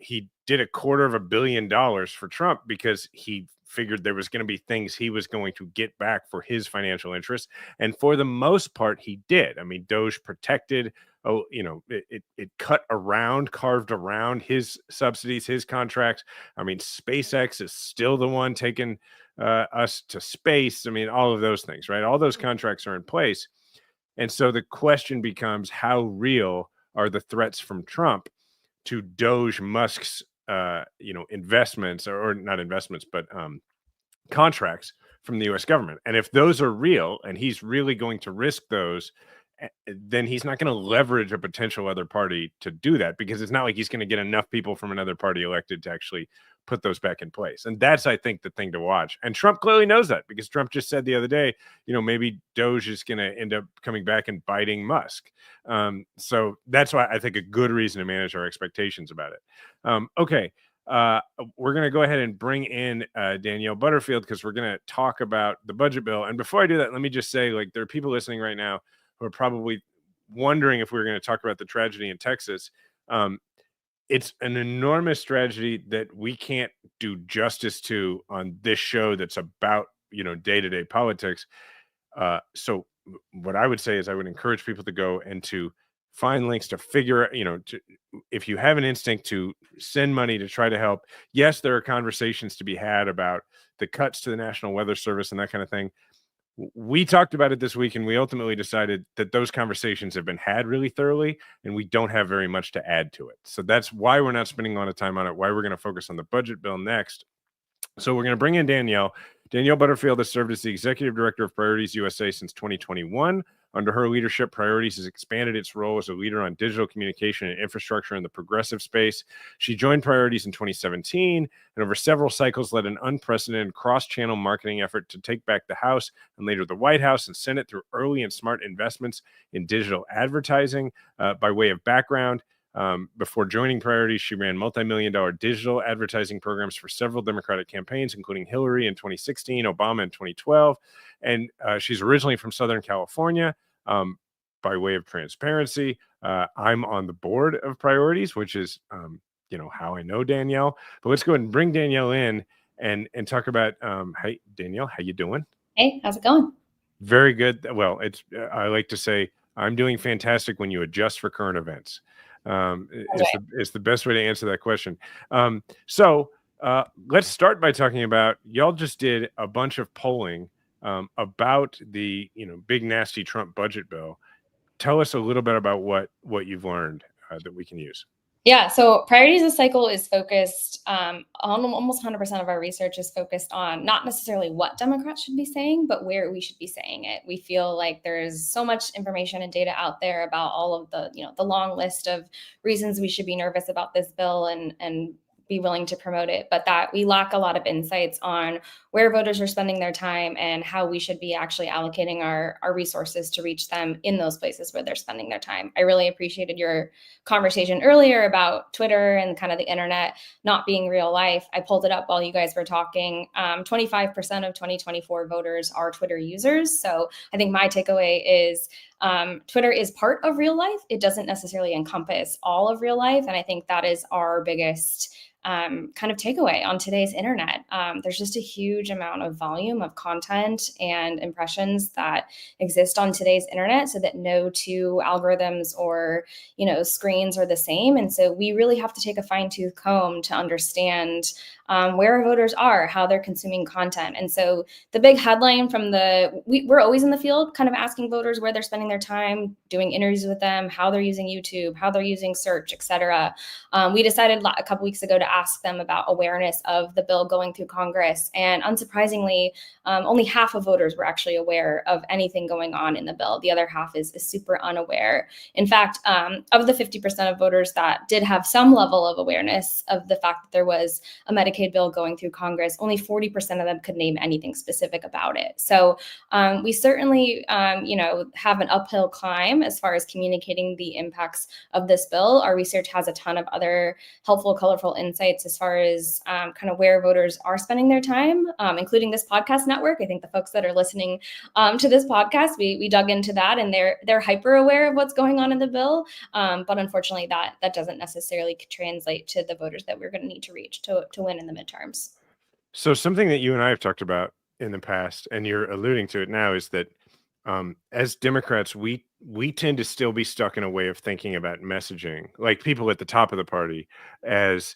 Speaker 1: did $250 million for Trump because he figured there was going to be things he was going to get back for his financial interests. And for the most part, he did. I mean, Doge protected, it carved around his subsidies, his contracts. I mean, SpaceX is still the one taking us to space. I mean, all of those things, right? All those contracts are in place. And so the question becomes, how real are the threats from Trump to Doge Musk's investments, or not investments, but contracts from the US government? And if those are real and he's really going to risk those, then he's not going to leverage a potential other party to do that, because it's not like he's going to get enough people from another party elected to actually put those back in place. And that's, I think, the thing to watch. And Trump clearly knows that, because Trump just said the other day, maybe Doge is going to end up coming back and biting Musk. So that's why I think a good reason to manage our expectations about it. Okay. We're going to go ahead and bring in Danielle Butterfield, because we're going to talk about the budget bill. And before I do that, let me just say, like, there are people listening right now who are probably wondering if we're going to talk about the tragedy in Texas. It's an enormous tragedy that we can't do justice to on this show that's about, day-to-day politics. So what I would say is I would encourage people to go and to find links to figure out, if you have an instinct to send money to try to help. Yes, there are conversations to be had about the cuts to the National Weather Service and that kind of thing. We talked about it this week, and we ultimately decided that those conversations have been had really thoroughly, and we don't have very much to add to it. So that's why we're not spending a lot of time on it, why we're going to focus on the budget bill next. So we're going to bring in Danielle. Danielle Butterfield has served as the Executive Director of Priorities USA since 2021. Under her leadership, Priorities has expanded its role as a leader on digital communication and infrastructure in the progressive space. She joined Priorities in 2017 and over several cycles led an unprecedented cross-channel marketing effort to take back the House and later the White House and Senate through early and smart investments in digital advertising. By way of background, before joining Priorities, she ran multi-million-dollar digital advertising programs for several Democratic campaigns, including Hillary in 2016, Obama in 2012. And she's originally from Southern California. By way of transparency, I'm on the board of Priorities, which is, how I know Danielle. But let's go ahead and bring Danielle in and talk about, hey, Danielle, how you doing?
Speaker 6: Hey, how's it going? Very
Speaker 1: good. Well, I like to say I'm doing fantastic when you adjust for current events. It's the best way to answer that question. So let's start by talking about, y'all just did a bunch of polling about the big nasty Trump budget bill. Tell us a little bit about what you've learned that we can use.
Speaker 6: Yeah, so Priorities this cycle is focused on almost 100% of our research is focused on not necessarily what Democrats should be saying, but where we should be saying it. We feel like there's so much information and data out there about all of the long list of reasons we should be nervous about this bill and be willing to promote it, but that we lack a lot of insights on where voters are spending their time and how we should be actually allocating our resources to reach them in those places where they're spending their time. I really appreciated your conversation earlier about Twitter and kind of the internet not being real life. I pulled it up while you guys were talking. 25% of 2024 voters are Twitter users. So I think my takeaway is Twitter is part of real life. It doesn't necessarily encompass all of real life. And I think that is our biggest kind of takeaway on today's internet. There's just a huge amount of volume of content and impressions that exist on today's internet, so that no two algorithms or, screens are the same. And so we really have to take a fine-tooth comb to understand where our voters are, how they're consuming content. And so the big headline from we're always in the field kind of asking voters where they're spending their time, doing interviews with them, how they're using YouTube, how they're using search, et cetera. We decided a couple weeks ago to ask them about awareness of the bill going through Congress. And unsurprisingly, only half of voters were actually aware of anything going on in the bill. The other half is super unaware. In fact, of the 50% of voters that did have some level of awareness of the fact that there was a Medicaid bill going through Congress, only 40% of them could name anything specific about it. So we certainly, have an uphill climb as far as communicating the impacts of this bill. Our research has a ton of other helpful, colorful insights as far as kind of where voters are spending their time, including this podcast network. I think the folks that are listening to this podcast, we dug into that, and they're hyper aware of what's going on in the bill. But unfortunately, that doesn't necessarily translate to the voters that we're going to need to reach to win in the midterms.
Speaker 1: So something that you and I have talked about in the past, and you're alluding to it now, is that as Democrats, we tend to still be stuck in a way of thinking about messaging, like people at the top of the party, as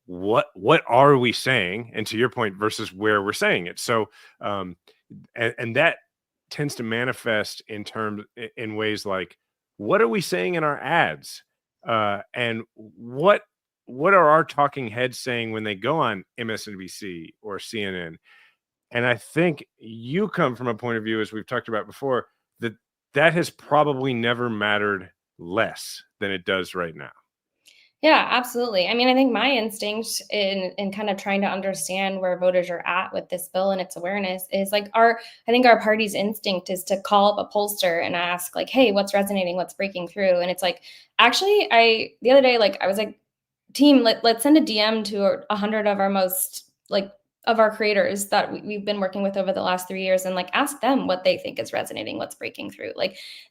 Speaker 1: what are we saying, and to your point, versus where we're saying it. So and that tends to manifest in ways like, what are we saying in our ads, and what are our talking heads saying when they go on MSNBC or CNN? And I think you come from a point of view, as we've talked about before, that has probably never mattered less than it does right now.
Speaker 6: Yeah, absolutely. I mean, I think my instinct in kind of trying to understand where voters are at with this bill and its awareness is like I think our party's instinct is to call up a pollster and ask, like, hey, what's resonating, what's breaking through? And it's like, actually, the other day, I was like, team, let's send a DM to 100 of our most of our creators that we've been working with over the last 3 years, and ask them what they think is resonating, what's breaking through.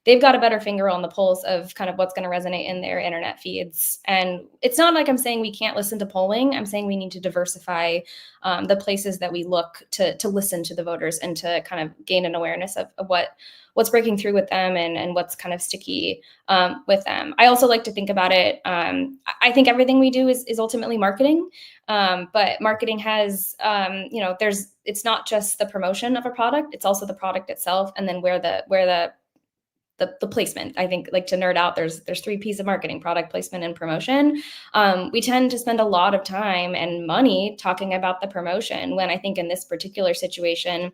Speaker 6: They've got a better finger on the pulse of kind of what's going to resonate in their internet feeds. And it's not like I'm saying we can't listen to polling. I'm saying we need to diversify the places that we look to listen to the voters and to kind of gain an awareness of what's breaking through with them and what's kind of sticky with them. I also like to think about it. I think everything we do is ultimately marketing, but marketing has, it's not just the promotion of a product; it's also the product itself, and then where the placement. I think, to nerd out, there's 3 P's of marketing: product, placement, and promotion. We tend to spend a lot of time and money talking about the promotion, when I think in this particular situation,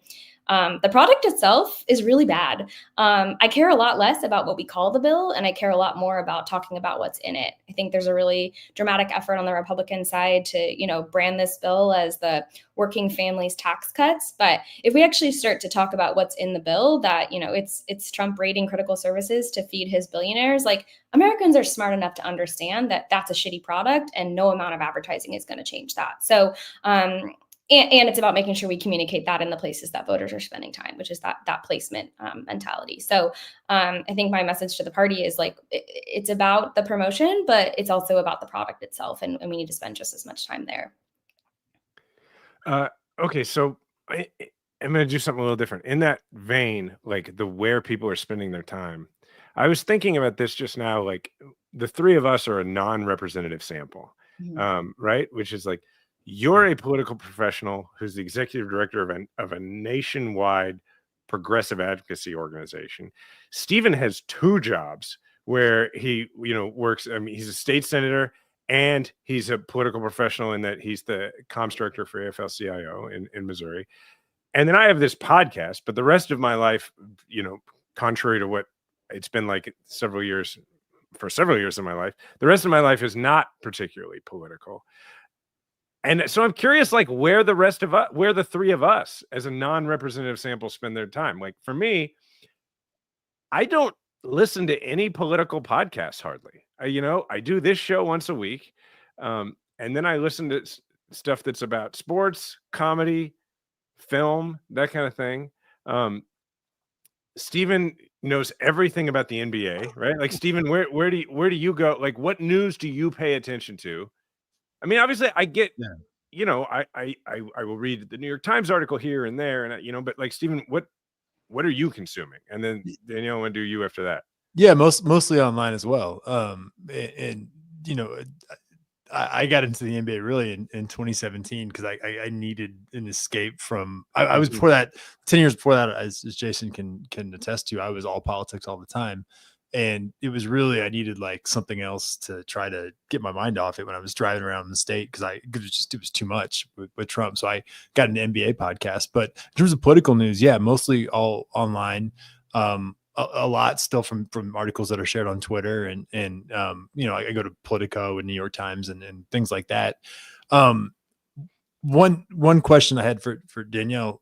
Speaker 6: the product itself is really bad. I care a lot less about what we call the bill, and I care a lot more about talking about what's in it. I think there's a really dramatic effort on the Republican side to, brand this bill as the working families tax cuts. But if we actually start to talk about what's in the bill, that, it's Trump raiding critical services to feed his billionaires, Americans are smart enough to understand that that's a shitty product, and no amount of advertising is going to change that. So, and it's about making sure we communicate that in the places that voters are spending time, which is that placement mentality. So I think my message to the party is it's about the promotion, but it's also about the product itself, and we need to spend just as much time there.
Speaker 1: Okay, so I'm going to do something a little different. In that vein, the where people are spending their time, I was thinking about this just now. The 3 of us are a non-representative sample, right? Which is you're a political professional who's the executive director of a nationwide progressive advocacy organization. Stephen has 2 jobs where he, works. I mean, he's a state senator and he's a political professional in that he's the comms director for AFL-CIO in Missouri. And then I have this podcast, but the rest of my life, contrary to what it's been several years in my life, the rest of my life is not particularly political. And so I'm curious, where the 3 of us as a non-representative sample spend their time. For me, I don't listen to any political podcasts hardly. I do this show once a week. And then I listen to stuff that's about sports, comedy, film, that kind of thing. Stephen knows everything about the NBA, right? Like, Stephen, where do you go? Like, what news do you pay attention to? I mean, obviously, I get,
Speaker 2: Yeah.
Speaker 1: you know, I will read the New York Times article here and there, and you know, but like, Stephen, what are you consuming? And then Danielle, what do you after that?
Speaker 2: Yeah, mostly online as well. And you know, I got into the NBA really in 2017 because I needed an escape from. I was before that 10 years before that, as Jason can attest to. I was all politics all the time, and it was really I needed like something else to try to get my mind off it when I was driving around the state because it was too much with Trump. So I got an NBA podcast. But in terms of political news, yeah, mostly all online. A lot still from articles that are shared on Twitter and you know, I go to Politico and New York Times and things like that. One question I had for Danielle.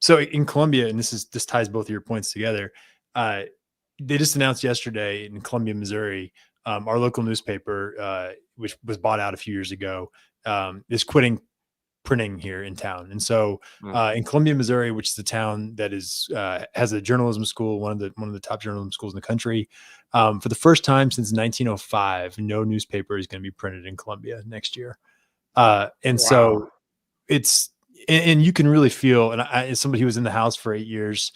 Speaker 2: So in Columbia, and this ties both of your points together. They just announced yesterday in Columbia, Missouri, our local newspaper, which was bought out a few years ago, is quitting printing here in town. And so in Columbia, Missouri, which is the town that is has a journalism school, one of the top journalism schools in the country, for the first time since 1905, no newspaper is going to be printed in Columbia next year. And so it's and you can really feel, and I, as somebody who was in the house for 8 years,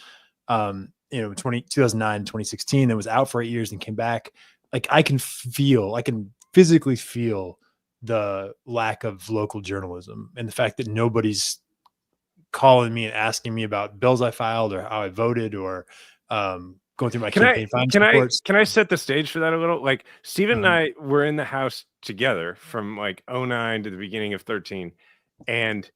Speaker 2: you know, 2009, 2016, and was out for 8 years and came back, like I can physically feel the lack of local journalism and the fact that nobody's calling me and asking me about bills I filed or how I voted or going through my campaign finance reports.
Speaker 1: Can I set the stage for that a little? Like, Stephen and I were in the house together from like 09 to the beginning of 13. And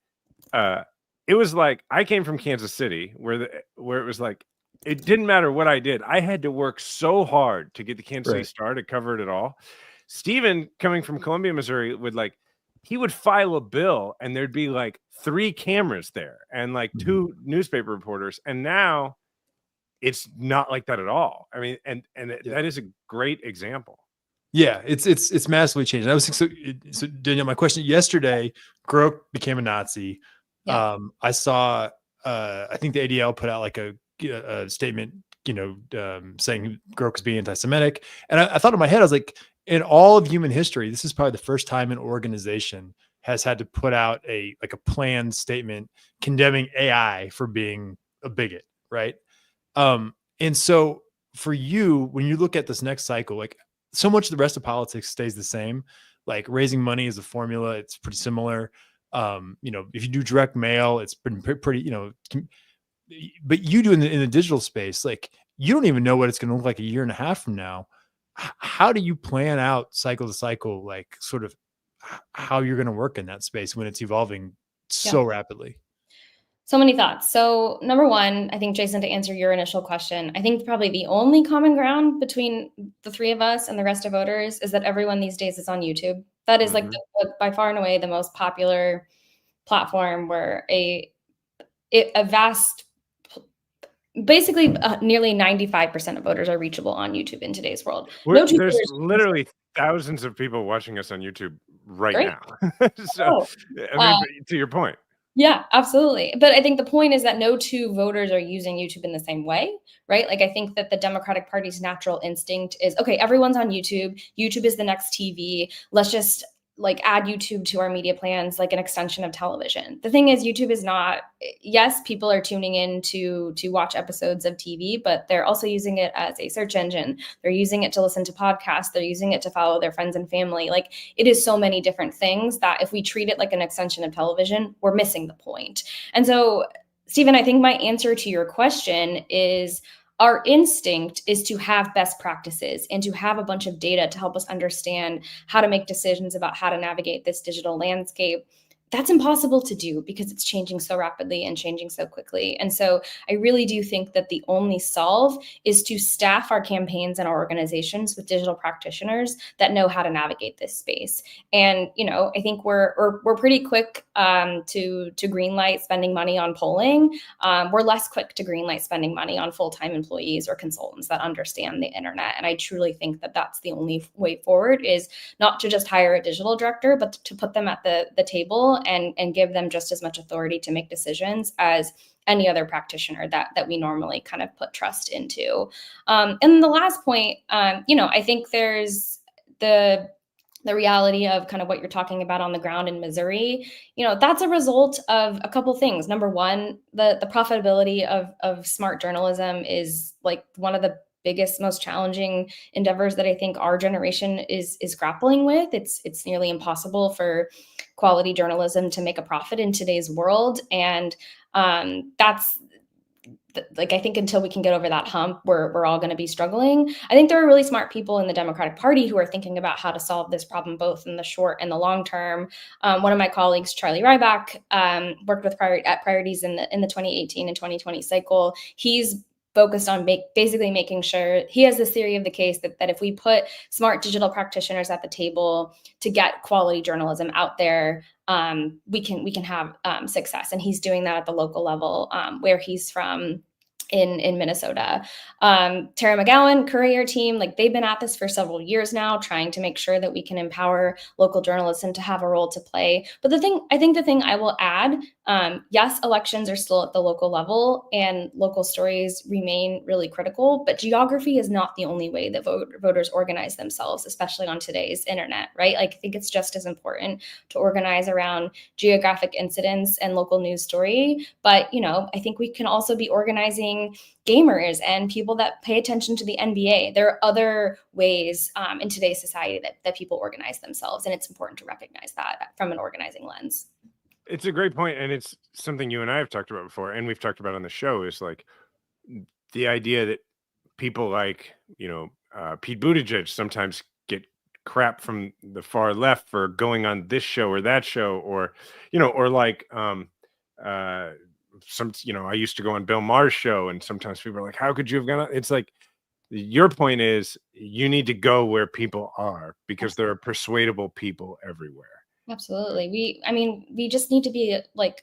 Speaker 1: it was like, I came from Kansas City where it was like, it didn't matter what I did. I had to work so hard to get the Kansas City Star to cover it all. Stephen, coming from Columbia, Missouri, he would file a bill and there'd be like 3 cameras there and like 2 newspaper reporters. And now it's not like that at all. I mean, and that is a great example.
Speaker 2: Yeah, it's massively changed. I was so Danielle, my question yesterday, Groke became a Nazi. Yeah. I saw I think the ADL put out like a statement, you know, saying Groke was being anti-Semitic. And I thought in my head, I was like, in all of human history, this is probably the first time an organization has had to put out a planned statement condemning AI for being a bigot, right? And so for you, when you look at this next cycle, like so much of the rest of politics stays the same. Like raising money is a formula; it's pretty similar. You know, if you do direct mail, it's been pretty, you know. But you do in the digital space, like you don't even know what it's going to look like a year and a half from now. How do you plan out cycle to cycle, like sort of how you're going to work in that space when it's evolving so rapidly?
Speaker 6: So many thoughts. So number one, I think, Jason, to answer your initial question, I think probably the only common ground between the 3 of us and the rest of voters is that everyone these days is on YouTube. That is like by far and away the most popular platform where a vast, basically nearly 95% of voters are reachable on YouTube in today's world.
Speaker 1: There's literally thousands of people watching us on YouTube right now. So, I mean, to your point.
Speaker 6: Yeah, absolutely. But I think the point is that no 2 voters are using YouTube in the same way, right? Like, I think that the Democratic Party's natural instinct is, okay, everyone's on YouTube. YouTube is the next TV. Let's just like add YouTube to our media plans, like an extension of television. The thing is, YouTube is not, yes, people are tuning in to watch episodes of TV, but they're also using it as a search engine. They're using it to listen to podcasts. They're using it to follow their friends and family. Like, it is so many different things that if we treat it like an extension of television, we're missing the point. And so, Stephen, I think my answer to your question is, our instinct is to have best practices and to have a bunch of data to help us understand how to make decisions about how to navigate this digital landscape. That's impossible to do because it's changing so rapidly and changing so quickly. And so I really do think that the only solve is to staff our campaigns and our organizations with digital practitioners that know how to navigate this space. And, you know, I think we're pretty quick to greenlight spending money on polling. We're less quick to greenlight spending money on full-time employees or consultants that understand the internet. And I truly think that that's the only way forward, is not to just hire a digital director, but to put them at the table professional and give them just as much authority to make decisions as any other practitioner that we normally kind of put trust into. And the last point, I think there's the reality of kind of what you're talking about on the ground in Missouri. That's a result of a couple things. Number one, the profitability of smart journalism is like one of the biggest, most challenging endeavors that I think our generation is grappling with. It's nearly impossible for quality journalism to make a profit in today's world. And that's like, I think until we can get over that hump, we're all going to be struggling. I think there are really smart people in the Democratic Party who are thinking about how to solve this problem, both in the short and the long term. One of my colleagues, Charlie Ryback, worked with at Priorities in the 2018 and 2020 cycle. He's focused on basically making sure, he has this theory of the case that if we put smart digital practitioners at the table to get quality journalism out there, we can have success. And he's doing that at the local level, where he's from in Minnesota. Tara McGowan, Courier team, like they've been at this for several years now, trying to make sure that we can empower local journalism to have a role to play. But the thing I will add, yes, elections are still at the local level and local stories remain really critical, but geography is not the only way that voters organize themselves, especially on today's internet, right? Like, I think it's just as important to organize around geographic incidents and local news story. But, I think we can also be organizing gamers and people that pay attention to the NBA. There are other ways in today's society that people organize themselves, and it's important to recognize that from an organizing lens.
Speaker 1: It's a great point, and it's something you and I have talked about before, and we've talked about on the show, is like the idea that people like, Pete Buttigieg sometimes get crap from the far left for going on this show or that show, or, or like, I used to go on Bill Maher's show, and sometimes people are like, how could you have gone on? It's like, your point is you need to go where people are, because there are persuadable people everywhere.
Speaker 6: Absolutely. We just need to be like,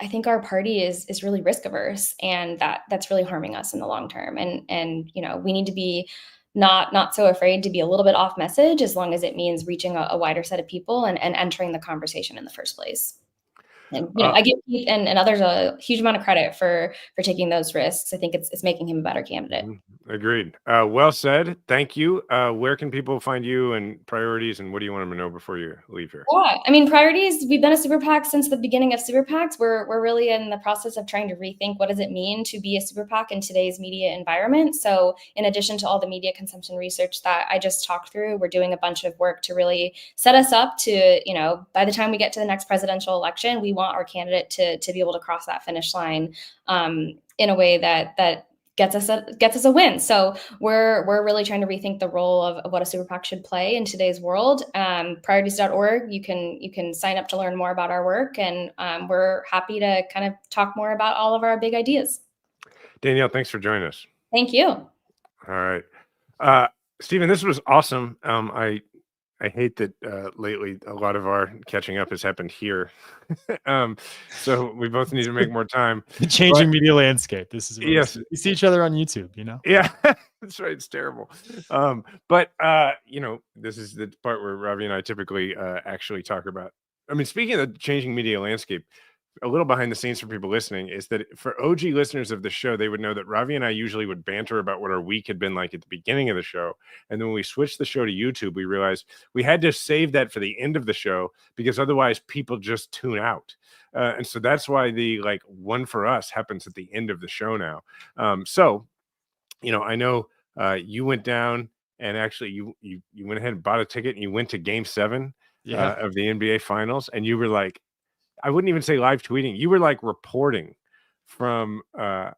Speaker 6: I think our party is really risk averse, and that's really harming us in the long term. And we need to be not so afraid to be a little bit off message, as long as it means reaching a wider set of people and entering the conversation in the first place. And I give Pete and others a huge amount of credit for taking those risks. I think it's making him a better candidate.
Speaker 1: Agreed. Well said. Thank you. Where can people find you and Priorities, and what do you want them to know before you leave here?
Speaker 6: Yeah, Priorities, we've been a super PAC since the beginning of super PACs. We're really in the process of trying to rethink what does it mean to be a super PAC in today's media environment. So in addition to all the media consumption research that I just talked through, we're doing a bunch of work to really set us up to, by the time we get to the next presidential election, we want our candidate to be able to cross that finish line in a way that gets us a win. So we're really trying to rethink the role of what a super PAC should play in today's world. Priorities.org, you can sign up to learn more about our work, and we're happy to kind of talk more about all of our big ideas.
Speaker 1: Danielle, thanks for joining us.
Speaker 6: Thank you.
Speaker 1: All right. Stephen, this was awesome. I hate that lately a lot of our catching up has happened here. So we both need to make more time.
Speaker 2: The changing media landscape. This is
Speaker 1: yes.
Speaker 2: We see each other on YouTube,
Speaker 1: Yeah, that's right. It's terrible. But this is the part where Ravi and I typically actually talk about. Speaking of the changing media landscape, a little behind the scenes for people listening is that for OG listeners of the show, they would know that Ravi and I usually would banter about what our week had been like at the beginning of the show. And then when we switched the show to YouTube, we realized we had to save that for the end of the show, because otherwise people just tune out. And so that's why the one for us happens at the end of the show now. So, I know you went down and actually you went ahead and bought a ticket and you went to Game 7 of the NBA Finals, and you were like, I wouldn't even say live tweeting. You were like reporting from the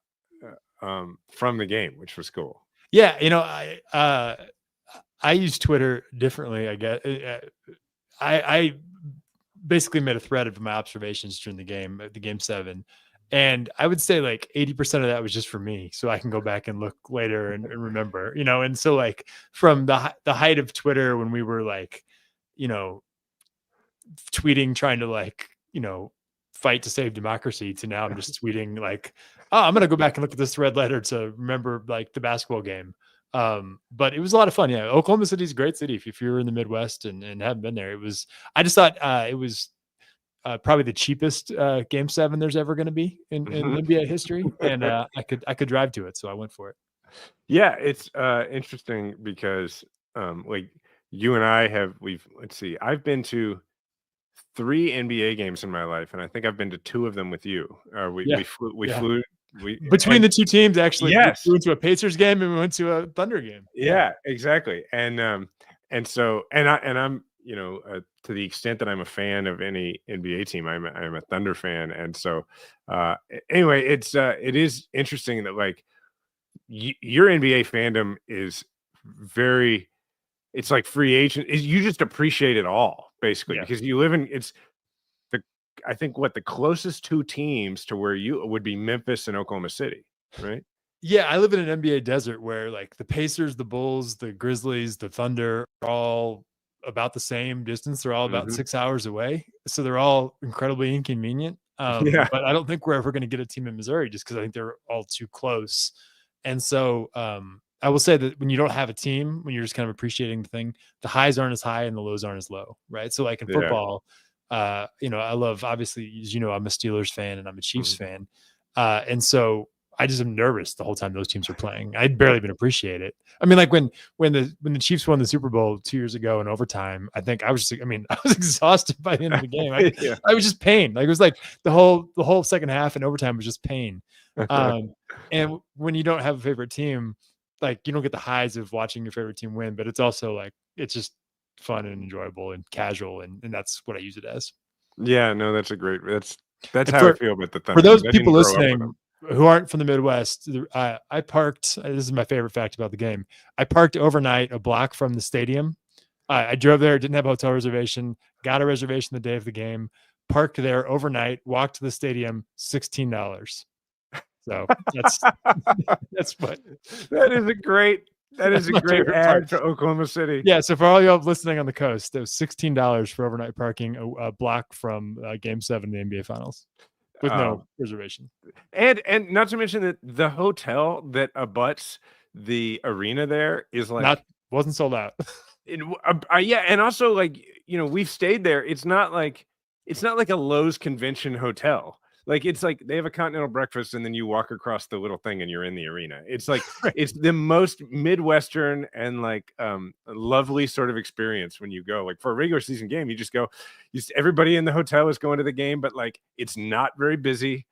Speaker 1: game, which was cool.
Speaker 2: Yeah, I use Twitter differently. I guess I basically made a thread of my observations during the game 7, and I would say like 80% of that was just for me, so I can go back and look later and remember. And so like from the height of Twitter, when we were like, tweeting, trying to fight to save democracy, to now I'm just tweeting like, oh, I'm going to go back and look at this thread later to remember the basketball game. But it was a lot of fun. Yeah. Oklahoma City is a great city. If you're in the Midwest and haven't been there, I just thought it was probably the cheapest Game 7 there's ever going to be in NBA history, and I could drive to it, so I went for it.
Speaker 1: Yeah, it's interesting because like you and I let's see, I've been to 3 NBA games in my life, and I think I've been to 2 of them with you. We flew
Speaker 2: Between the two teams, actually.
Speaker 1: Yes.
Speaker 2: We went to a Pacers game and we went to a Thunder game.
Speaker 1: Yeah, exactly. And so I'm, you know, to the extent that I'm a fan of any NBA team, I'm a Thunder fan, and so anyway, it is interesting that like your NBA fandom is very, it's like free agent. You just appreciate it all basically because you live in I think the closest 2 teams to where you would be Memphis and Oklahoma City, right?
Speaker 2: Yeah, I live in an NBA desert where like the Pacers, the Bulls, the Grizzlies, the Thunder are all about the same distance. They're all about 6 hours away. So they're all incredibly inconvenient. But I don't think we're ever going to get a team in Missouri just because I think they're all too close. And so I will say that when you don't have a team, when you're just kind of appreciating the thing, the highs aren't as high and the lows aren't as low, right? So like in football, you know, I love, obviously, as you know, I'm a Steelers fan and I'm a Chiefs fan. And so I just am nervous the whole time those teams are playing. I'd barely even appreciate it. I mean, like when the Chiefs won the Super Bowl 2 years ago in overtime, I think I was exhausted by the end of the game. I was just pain. Like it was like the whole second half and overtime was just pain. And when you don't have a favorite team, like you don't get the highs of watching your favorite team win, but it's also like, it's just fun and enjoyable and casual. And that's what I use it as.
Speaker 1: Yeah, no, that's how I feel about the Thunder.
Speaker 2: For those people listening who aren't from the Midwest, I parked, this is my favorite fact about the game. I parked overnight a block from the stadium. I drove there, didn't have a hotel reservation, got a reservation the day of the game, parked there overnight, walked to the stadium, $16. So that's what.
Speaker 1: That is a great ad for Oklahoma City.
Speaker 2: Yeah. So for all y'all listening on the coast, it was $16 for overnight parking a block from Game 7 of the NBA Finals with no reservation.
Speaker 1: And not to mention that the hotel that abuts the arena there is like
Speaker 2: wasn't sold out.
Speaker 1: Yeah, and also like, you know, we've stayed there. It's not like a Lowe's convention hotel. Like it's like they have a continental breakfast and then you walk across the little thing and you're in the arena. It's like it's the most Midwestern and like lovely sort of experience when you go. Like for a regular season game, you just go, everybody in the hotel is going to the game, but like it's not very busy.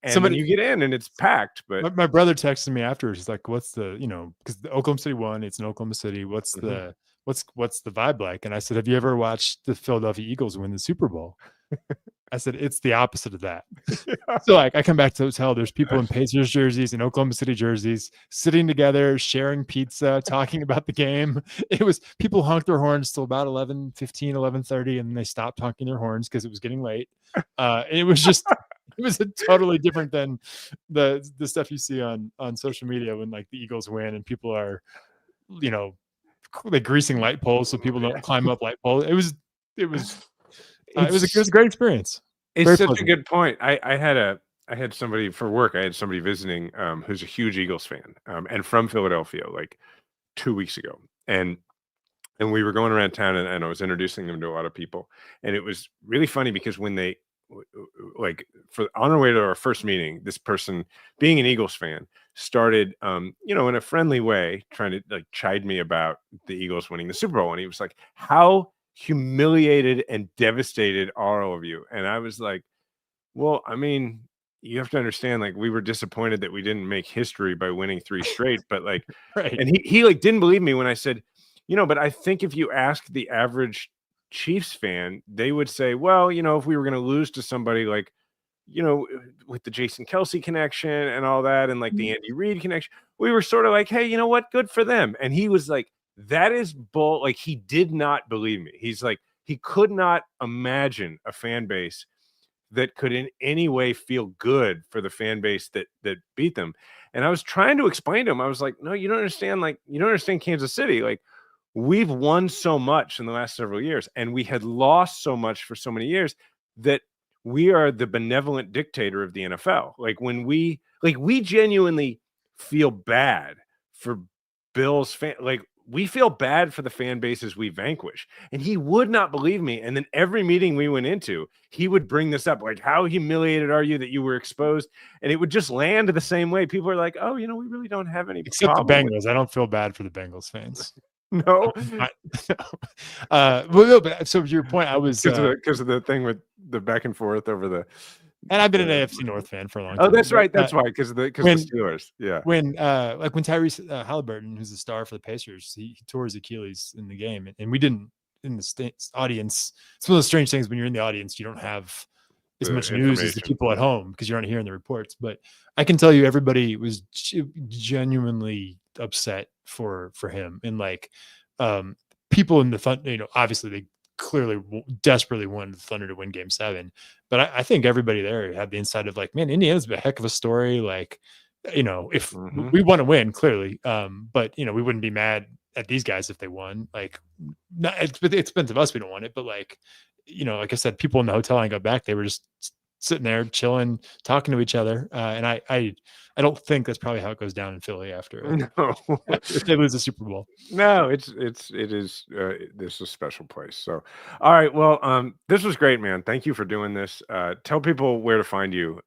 Speaker 1: And then you get in and it's packed. But
Speaker 2: my brother texted me afterwards. He's like, what's the, you know, because the Oklahoma City won, it's in Oklahoma City. What's the vibe like? And I said, have you ever watched the Philadelphia Eagles win the Super Bowl? I said, it's the opposite of that. So like I come back to the hotel, there's people in Pacers jerseys and Oklahoma City jerseys sitting together, sharing pizza, talking about the game. It was people honked their horns till about 11:15, 11:30, and then they stopped honking their horns because it was getting late. It was just, it was totally different than the stuff you see on social media when like the Eagles win and people are, you know, like greasing light poles so people don't climb up light poles. It was a great experience.
Speaker 1: It's
Speaker 2: Very
Speaker 1: such
Speaker 2: pleasant.
Speaker 1: a good point. I had somebody for work. I had somebody visiting who's a huge Eagles fan and from Philadelphia like 2 weeks ago. And we were going around town and I was introducing them to a lot of people. And it was really funny because when they like on our way to our first meeting, this person being an Eagles fan started you know, in a friendly way trying to like chide me about the Eagles winning the Super Bowl. And he was like, how humiliated and devastated are all of you? And I was like, well, I mean, you have to understand, like, we were disappointed that we didn't make history by winning 3 straight, but like,
Speaker 2: Right.
Speaker 1: and he like didn't believe me when I said, you know, but I think if you ask the average Chiefs fan, they would say, well, you know, if we were going to lose to somebody like, you know, with the Jason Kelsey connection and all that, and like the Andy Reid connection, we were sort of like, hey, you know what, good for them. And he was like, that is bull. Like he did not believe me. He's like, he could not imagine a fan base that could in any way feel good for the fan base that beat them. And I was trying to explain to him, I was like, no, you don't understand. Like, you don't understand Kansas City. Like we've won so much in the last several years and we had lost so much for so many years that we are the benevolent dictator of the NFL. Like when we genuinely feel bad for Bills fan, like we feel bad for the fan bases we vanquish. And he would not believe me. And then every meeting we went into, he would bring this up, like, how humiliated are you that you were exposed? And it would just land the same way. People are like, oh, we really don't have any
Speaker 2: Except the
Speaker 1: problem with
Speaker 2: Bengals. I don't feel bad for the Bengals fans.
Speaker 1: No,
Speaker 2: well, no, but so to your point, I was
Speaker 1: because of the thing with the back and forth over the.
Speaker 2: and I've been an AFC North fan for a long time.
Speaker 1: Oh, that's
Speaker 2: but,
Speaker 1: right. That's why, because of the Steelers. Yeah.
Speaker 2: When like when Tyrese Halliburton, who's the star for the Pacers, he tore his Achilles in the game, and we didn't in the audience. It's one of those strange things when you're in the audience, you don't have as
Speaker 1: The
Speaker 2: much news as the
Speaker 1: information.
Speaker 2: people at home because you're not hearing the reports. But I can tell you, everybody was genuinely upset for him, and like people in the Thunder, obviously they clearly desperately wanted the Thunder to win Game 7, but I think everybody there had the insight of like, man, Indiana's a heck of a story. Like, if we want to win, clearly, but we wouldn't be mad at these guys if they won. Like, it's expensive us, we don't want it, but like, like I said, people in the hotel I got back, they were just sitting there chilling, talking to each other, and I don't think that's probably how it goes down in Philly after
Speaker 1: No.
Speaker 2: if they lose the Super Bowl.
Speaker 1: No, it is this is a special place. So, all right, well, this was great, man. Thank you for doing this. Tell people where to find you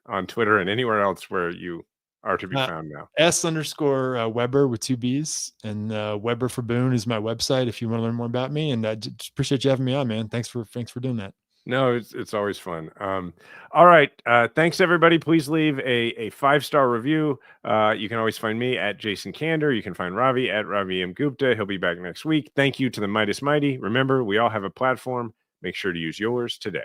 Speaker 1: on Twitter and anywhere else where you are to be found now.
Speaker 2: S_Webber with 2 B's, and Webber for Boone is my website if you want to learn more about me. And I just appreciate you having me on, man. Thanks for doing that.
Speaker 1: No, it's always fun. All right. Thanks, everybody. Please leave a 5-star review. You can always find me at Jason Kander. You can find Ravi at Ravi M. Gupta. He'll be back next week. Thank you to the Midas Mighty. Remember, we all have a platform. Make sure to use yours today.